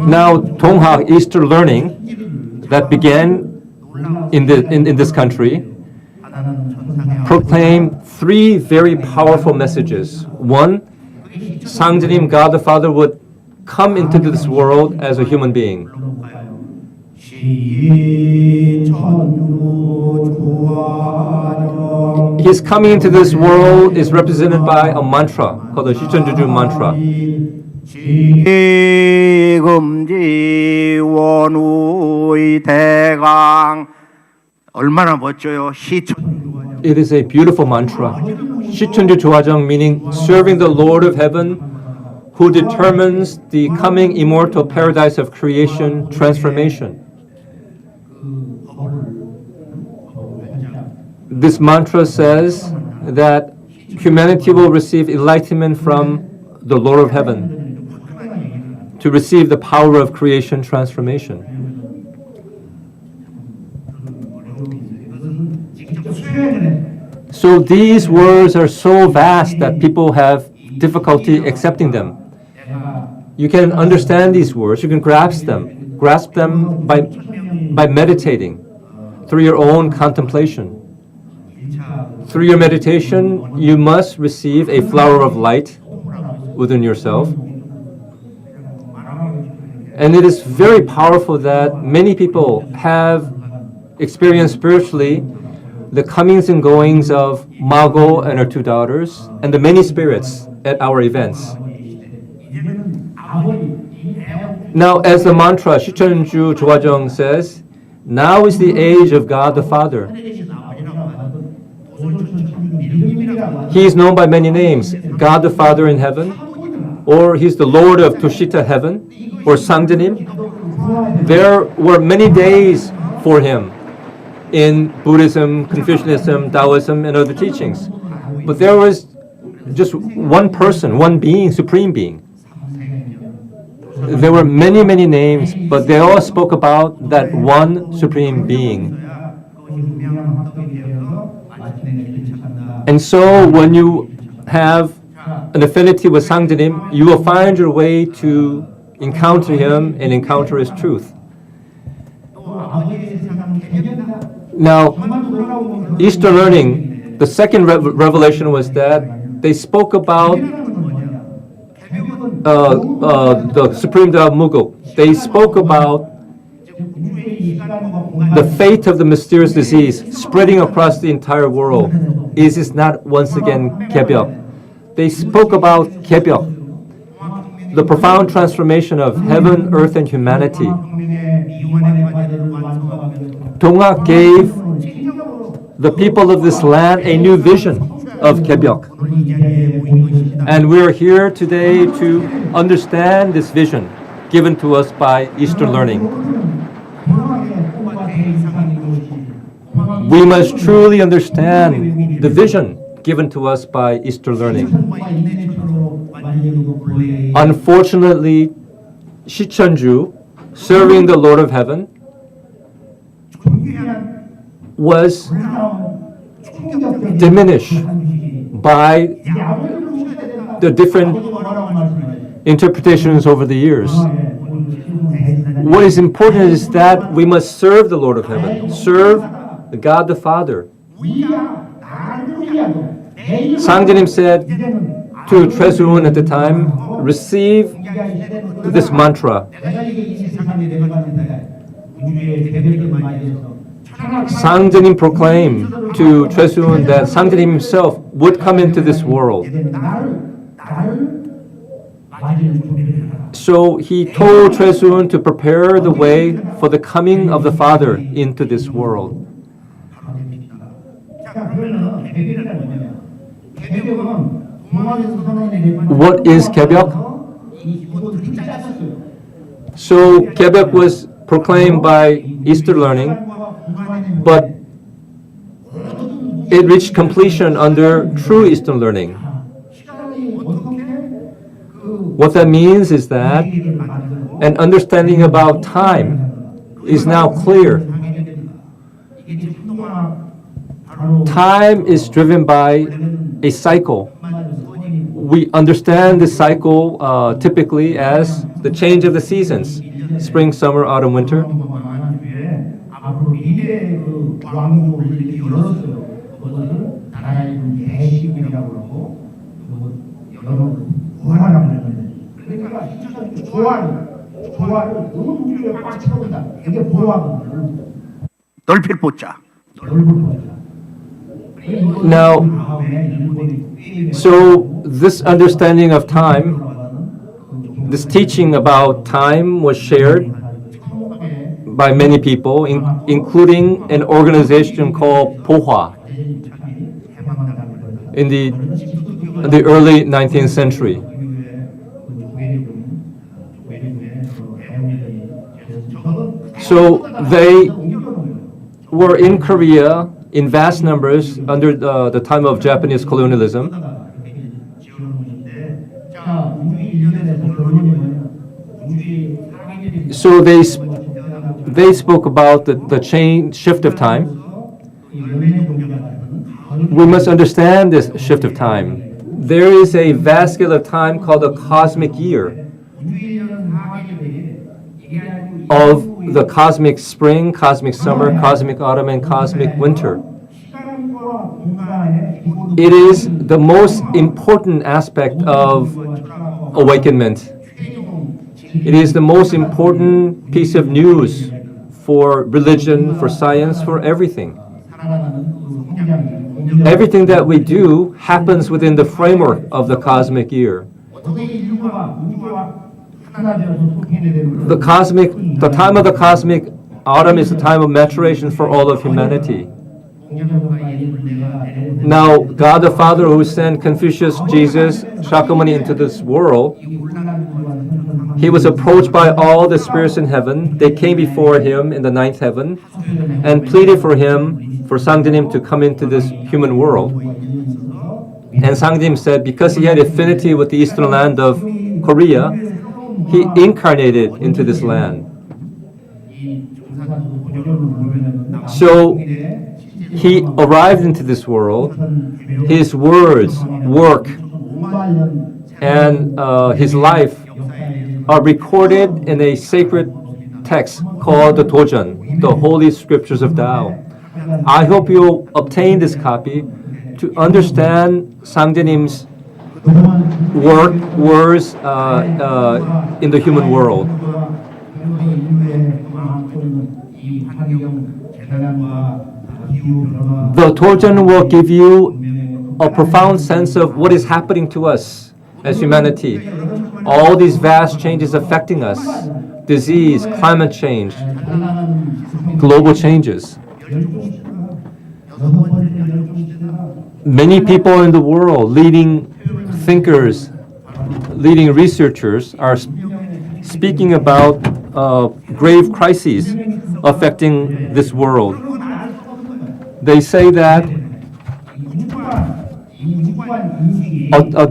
Now, Donghak Eastern learning that began in this country proclaim three very powerful messages. One, Sangjanim, God the Father, would come into this world as a human being. His coming into this world is represented by a mantra called the Shichonjuju mantra. 지금지 원우의 대강 얼마나 멋져요. It is a beautiful mantra. Shichonju Joajang, meaning serving the Lord of Heaven, who determines the coming immortal paradise of creation transformation. This mantra says that humanity will receive enlightenment from the Lord of Heaven to receive the power of creation transformation. So these words are so vast that people have difficulty accepting them. You can understand these words, you can grasp them by meditating through your own contemplation. Through your meditation, you must receive a flower of light within yourself. And it is very powerful that many people have experienced spiritually the comings and goings of Mago and her two daughters and the many spirits at our events. Now, as the mantra Shichonju Joajang says, now is the age of God the Father. He is known by many names, God the Father in heaven, or he's the Lord of Tushita heaven, or Sangjanim. There were many days for him in Buddhism, Confucianism, Taoism, and other teachings. But there was just one person, one being, supreme being. There were many, many names, but they all spoke about that one supreme being. And so when you have an affinity with Sangjanim, you will find your way to encounter him and encounter his truth. Now, Eastern learning, the second revelation was that they spoke about the Supreme Tao Muguk. They spoke about the fate of the mysterious disease spreading across the entire world. Is this not once again Kebyeok? They spoke about Kebyeok, the profound transformation of heaven, earth, and humanity. Dongak gave the people of this land a new vision of Kebyeok. And we are here today to understand this vision given to us by Eastern learning. We must truly understand the vision given to us by Eastern learning. Unfortunately, Shicheonju, serving the Lord of Heaven, was diminished by the different interpretations over the years. What is important is that we must serve the Lord of Heaven, serve God the Father. Sangjanim said to Tresuun at the time, receive this mantra. Sangjanim proclaimed to Tresuun that Sangjanim himself would come into this world. So he told Tresuun to prepare the way for the coming of the Father into this world. What is Kebyeok? So Kebyeok was proclaimed by Eastern learning, but it reached completion under true Eastern learning. What that means is that an understanding about time is now clear. Time is driven by a cycle. We understand the cycle typically as the change of the seasons, spring, summer, autumn, winter. 널필보자. Now, so this understanding of time, this teaching about time was shared by many people, including an organization called Pohwa in the early 19th century. So they were in Korea in vast numbers under the time of Japanese colonialism. So they spoke about the shift of time. We must understand this shift of time. There is a vascular time called a cosmic year of the cosmic spring, cosmic summer, cosmic autumn, and cosmic winter. It is the most important aspect of awakenment. It is the most important piece of news for religion, for science, for everything. Everything that we do happens within the framework of the cosmic year. The time of the cosmic autumn is the time of maturation for all of humanity. Now, God the Father who sent Confucius, Jesus, Shakyamuni into this world, he was approached by all the spirits in heaven. They came before him in the ninth heaven and pleaded for him, for Sangjanim to come into this human world. And Sangjanim said because he had affinity with the eastern land of Korea, he incarnated into this land. So he arrived into this world. His words, work, and his life are recorded in a sacred text called the Dojeon, the Holy Scriptures of Tao. I hope you'll obtain this copy to understand 상제님's words in the human world. The Torjan will give you a profound sense of what is happening to us as humanity. All these vast changes affecting us, disease, climate change, global changes. Many people in the world, leading thinkers, leading researchers, are speaking about grave crises affecting this world. They say that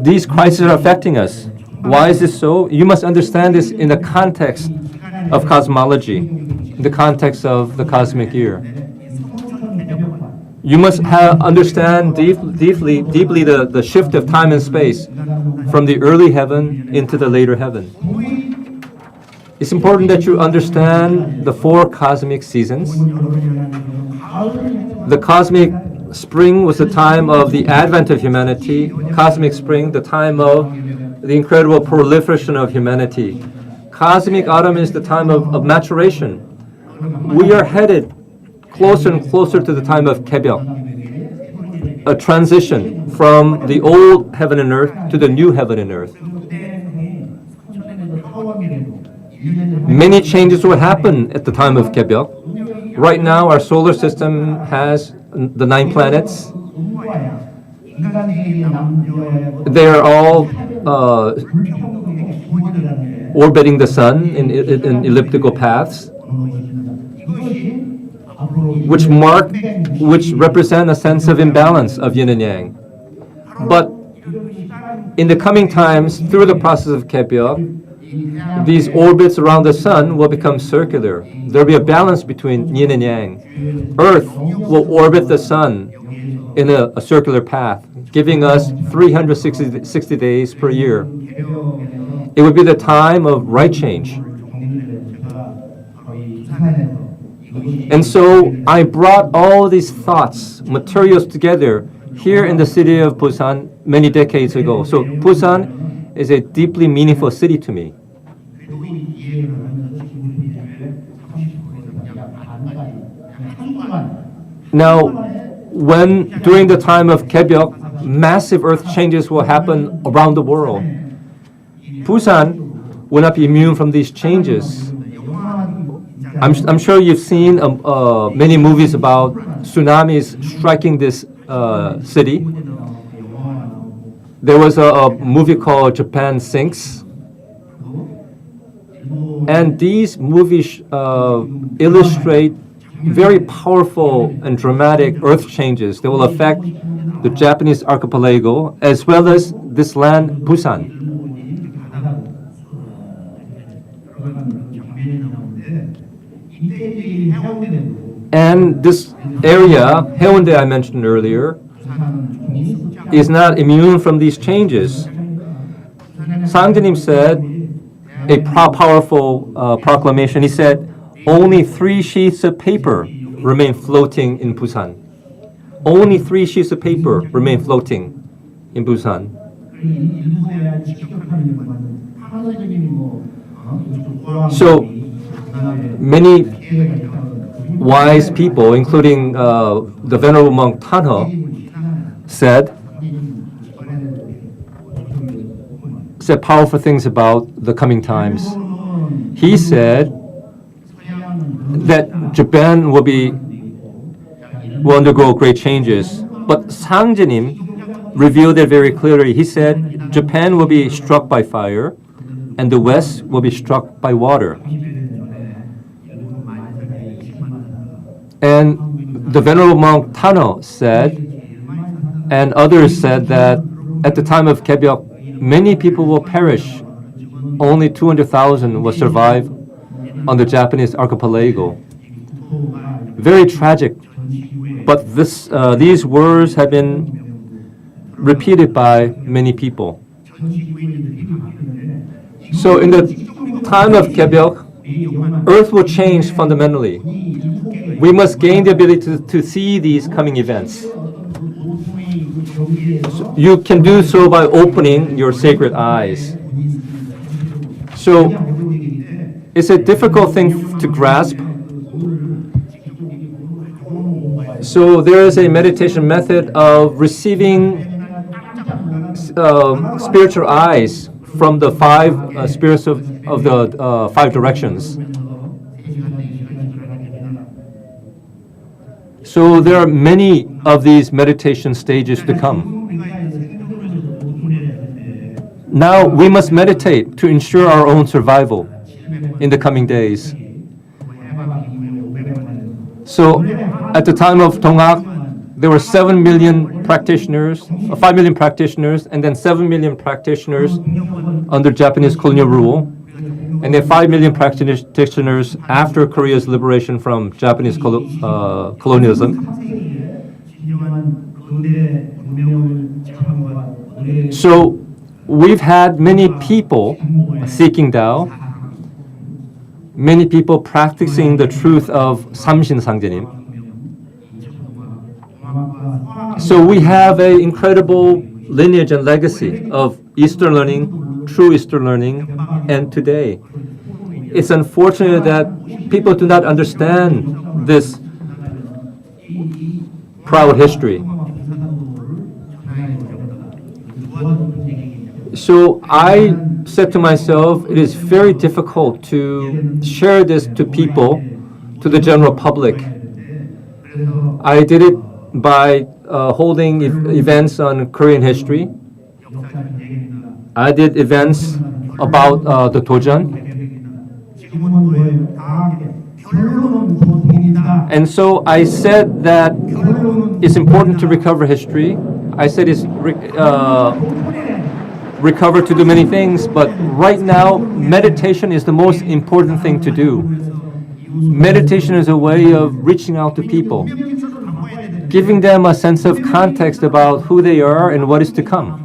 these crises are affecting us. Why is this so? You must understand this in the context of cosmology, in the context of the cosmic year. You must understand deeply the shift of time and space from the early heaven into the later heaven. It's important that you understand the 4 cosmic seasons. The cosmic spring was the time of the advent of humanity. Cosmic spring, the time of the incredible proliferation of humanity. Cosmic autumn is the time of maturation. We are headed closer and closer to the time of Kaebyeok, a transition from the old heaven and earth to the new heaven and earth. Many changes will happen at the time of Kaebyeok. Right now, our solar system has the 9 planets. They are all orbiting the sun in elliptical paths, which represent a sense of imbalance of yin and yang. But in the coming times, through the process of Kaebyeok, these orbits around the sun will become circular. There will be a balance between yin and yang. Earth will orbit the sun in a circular path, giving us 360 days per year. It would be the time of right change. And so I brought all these thoughts, materials together here in the city of Busan many decades ago. So Busan is a deeply meaningful city to me. Now, during the time of Kaebyeok, massive earth changes will happen around the world. Busan will not be immune from these changes. I'm sure you've seen many movies about tsunamis striking this city. There was a movie called Japan Sinks. And these movies illustrate very powerful and dramatic earth changes that will affect the Japanese archipelago as well as this land, Busan. And this area, Haeundae I mentioned earlier, is not immune from these changes. Sangjanim said a powerful proclamation. He said, only 3 sheets of paper remain floating in Busan. Only 3 sheets of paper remain floating in Busan. So many wise people, including the Venerable monk Tanho, said powerful things about the coming times. He said that Japan will undergo great changes. But Sangjanim revealed it very clearly. He said Japan will be struck by fire and the West will be struck by water. And the Venerable monk Tanho said, and others said, that at the time of Kaebyeok, many people will perish. Only 200,000 will survive on the Japanese archipelago. Very tragic. But these words have been repeated by many people. So in the time of Kaebyeok, Earth will change fundamentally. we must gain the ability to see these coming events. You can do so by opening your sacred eyes. So it's a difficult thing to grasp. So there is a meditation method of receiving spiritual eyes from the five spirits of the five directions. So there are many of these meditation stages to come. Now we must meditate to ensure our own survival in the coming days. So at the time of Dongak, there were 7 million practitioners, 5 million practitioners, and then 7 million practitioners under Japanese colonial rule, and then 5 million practitioners after Korea's liberation from Japanese colonialism. So we've had many people seeking Tao, many people practicing the truth of Samshin Sangjenim. So we have an incredible lineage and legacy of Eastern learning, true Eastern learning, and today. It's unfortunate that people do not understand this proud history. So I said to myself, it is very difficult to share this to people, to the general public. I did it by holding events on Korean history. I did events about the Dojeon. And so I said that it's important to recover history. I said it's recover to do many things, but right now, meditation is the most important thing to do. Meditation is a way of reaching out to people, giving them a sense of context about who they are and what is to come.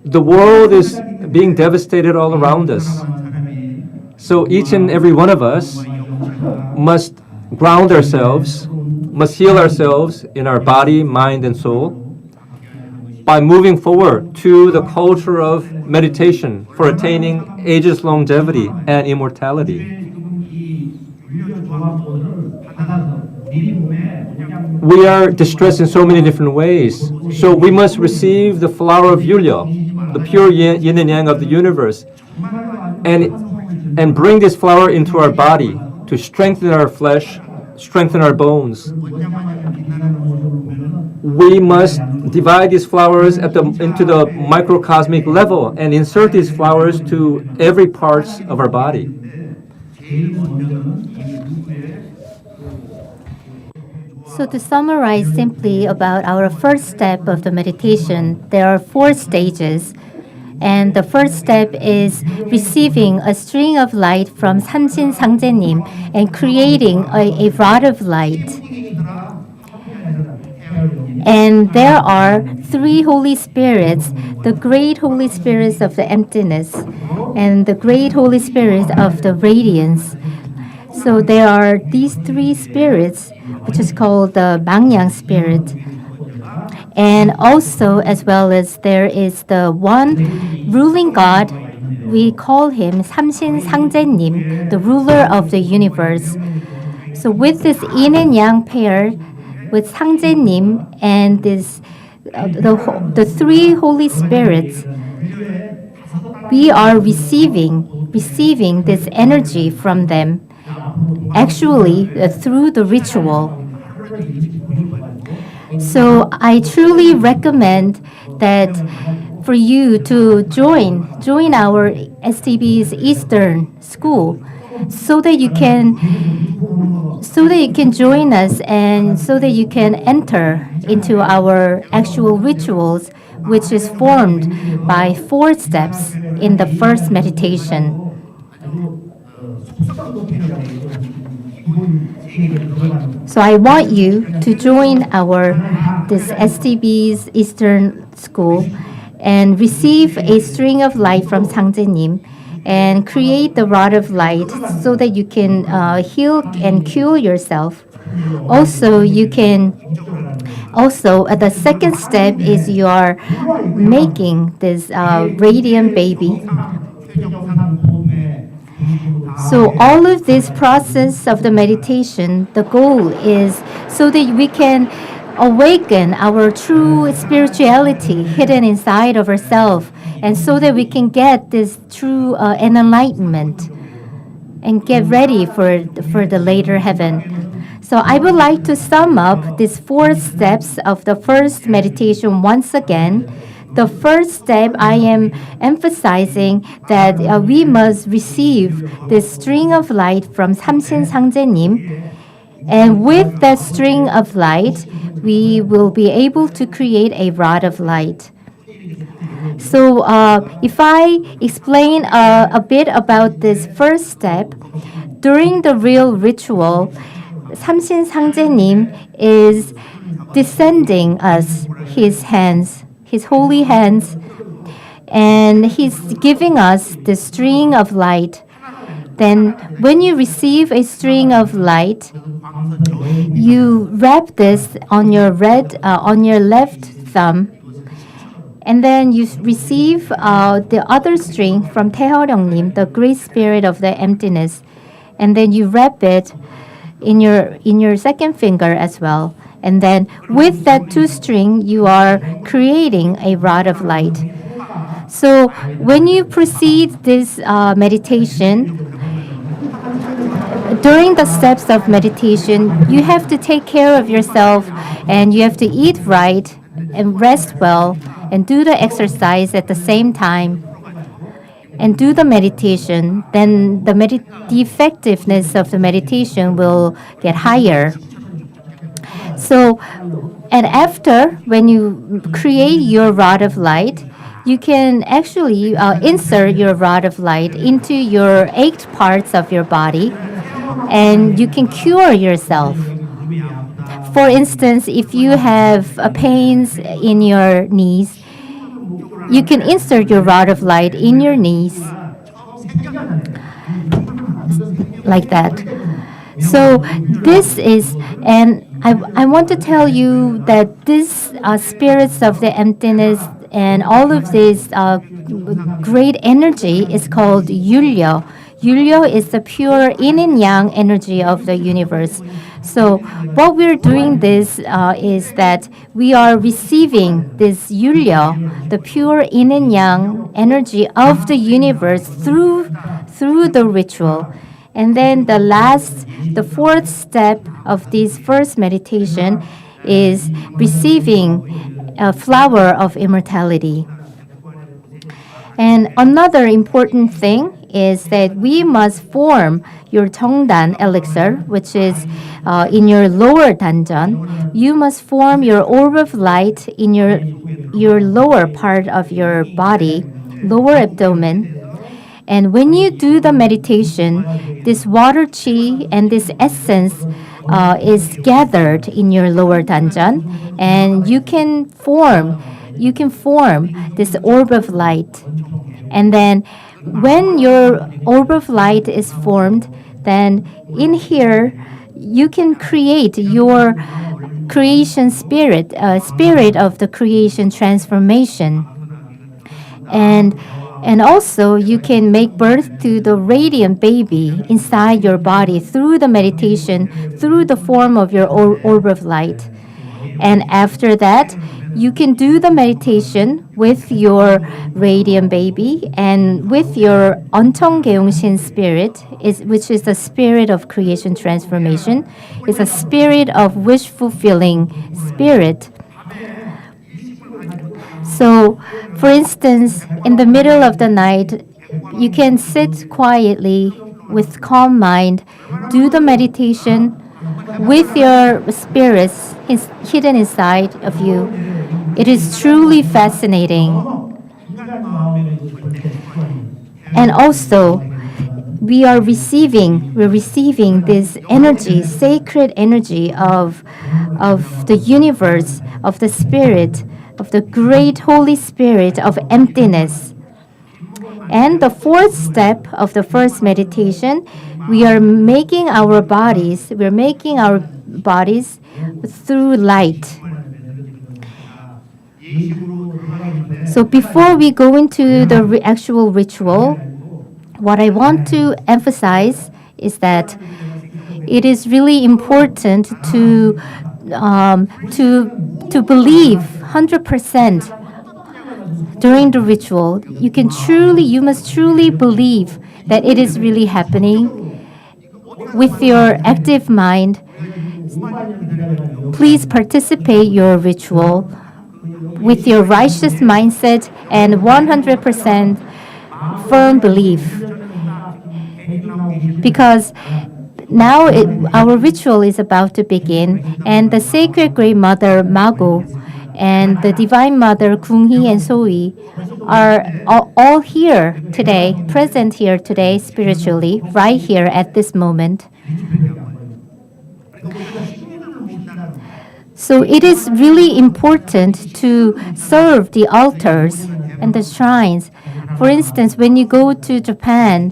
The world is being devastated all around us. So each and every one of us must ground ourselves, must heal ourselves in our body, mind, and soul by moving forward to the culture of meditation for attaining ageless longevity and immortality. We are distressed in so many different ways. So we must receive the flower of Yulyo, the pure yin and yang of the universe, and bring this flower into our body to strengthen our flesh, strengthen our bones. We must divide these flowers into the microcosmic level and insert these flowers to every part of our body. So to summarize simply about our first step of the meditation, there are 4 stages. And the first step is receiving a string of light from Samshin Sangjenim and creating a rod of light. And there are 3 Holy Spirits, the great Holy Spirits of the emptiness and the great Holy Spirit of the radiance. So there are these 3 spirits, which is called the Mangyang spirit. And also, as well as there is the one ruling God, we call him Samshin Sangjenim, the ruler of the universe. So with this yin and yang pair, with Sangjenim and this, the 3 Holy Spirits, we are receiving this energy from them, actually through the ritual. So I truly recommend that for you to join our STB's Eastern School, so that you can join us and so that you can enter into our actual rituals, which is formed by 4 steps in the first meditation. So I want you to join this STB's Eastern School and receive a string of light from Sangjenim and create the rod of light so that you can heal and cure yourself. Also, you can the second step is you are making this radiant baby. So all of this process of the meditation, the goal is so that we can awaken our true spirituality hidden inside of ourselves, and so that we can get this true enlightenment and get ready for the later heaven. So I would like to sum up these 4 steps of the first meditation once again. The first step, I am emphasizing that we must receive this string of light from 삼신상제님. And with that string of light, we will be able to create a rod of light. So if I explain a bit about this first step, during the real ritual, 삼신상제님 is descending us his hands, his holy hands, and he's giving us the string of light. Then when you receive a string of light, you wrap this on your left thumb, and then you receive the other string from 태허령님, the great spirit of the emptiness, and then you wrap it in your second finger as well. And then with that 2 string, you are creating a rod of light. So when you proceed this meditation, during the steps of meditation, you have to take care of yourself, and you have to eat right and rest well and do the exercise at the same time and do the meditation. Then the effectiveness of the meditation will get higher. So, and after, when you create your rod of light, you can actually insert your rod of light into your ached parts of your body, and you can cure yourself. For instance, if you have pains in your knees, you can insert your rod of light in your knees, like that. So this is, and I want to tell you that this spirits of the emptiness and all of this great energy is called Yulyo. Yulyo is the pure yin and yang energy of the universe. So what we're doing this is that we are receiving this Yulyo, the pure yin and yang energy of the universe through the ritual. And then the 4th step of this first meditation is receiving a flower of immortality. And another important thing is that we must form your Jongdan elixir, which is in your lower danjeon. You must form your orb of light in your lower part of your body, lower abdomen. And when you do the meditation, this water chi and this essence is gathered in your lower danjeon, and you can form this orb of light. And then when your orb of light is formed, then in here you can create your creation spirit, spirit of the creation transformation. And also, you can make birth to the radiant baby inside your body through the meditation, through the form of your orb of light. And after that, you can do the meditation with your radiant baby and with your Ahn Gyeong-jeon spirit, which is the spirit of creation transformation. It's a spirit of wish-fulfilling spirit. So, for instance, in the middle of the night, you can sit quietly with calm mind, do the meditation with your spirits hidden inside of you. It is truly fascinating. And also, we're receiving this energy, sacred energy of the universe, of the spirit, of the great Holy Spirit of emptiness. And the fourth step of the first meditation, we're making our bodies through light. So before we go into the actual ritual, what I want to emphasize is that it is really important to believe 100% during the ritual. You must truly believe that it is really happening with your active mind. Please participate your ritual with your righteous mindset and 100% firm belief. Because now our ritual is about to begin, and the Sacred Great Mother Mago and the Divine Mother Kung-hee and So-hee are all here today, present here today spiritually, right here at this moment. So it is really important to serve the altars and the shrines. For instance, when you go to Japan,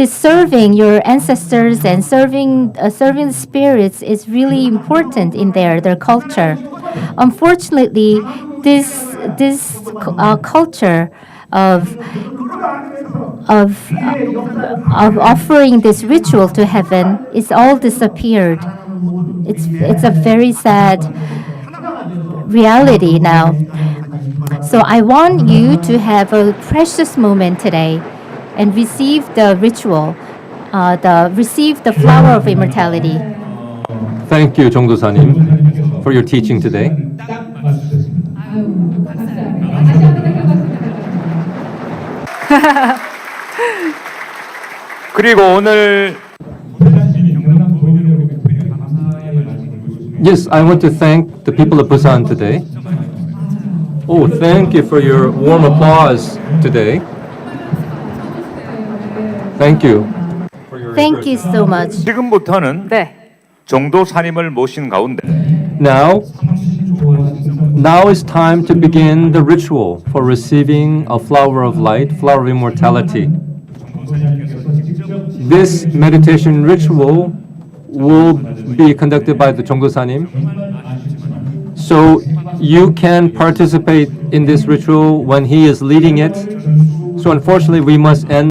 serving your ancestors and serving the spirits is really important in their culture. Unfortunately, this culture of offering this ritual to heaven is all disappeared. It's a very sad reality now. So I want you to have a precious moment today and receive the ritual, receive the flower of immortality. Thank you, Jongdosanim, for your teaching today. 그리고 오늘 Yes, I want to thank the people of Busan today. Oh, thank you for your warm applause today. Thank you. Thank you so much. 지금부터는 네. 정도사님을 모신 가운데 Now is time to begin the ritual for receiving a flower of light, flower of immortality. This meditation ritual will be conducted by the Jongdosanim. So you can participate in this ritual when he is leading it. So unfortunately, we must end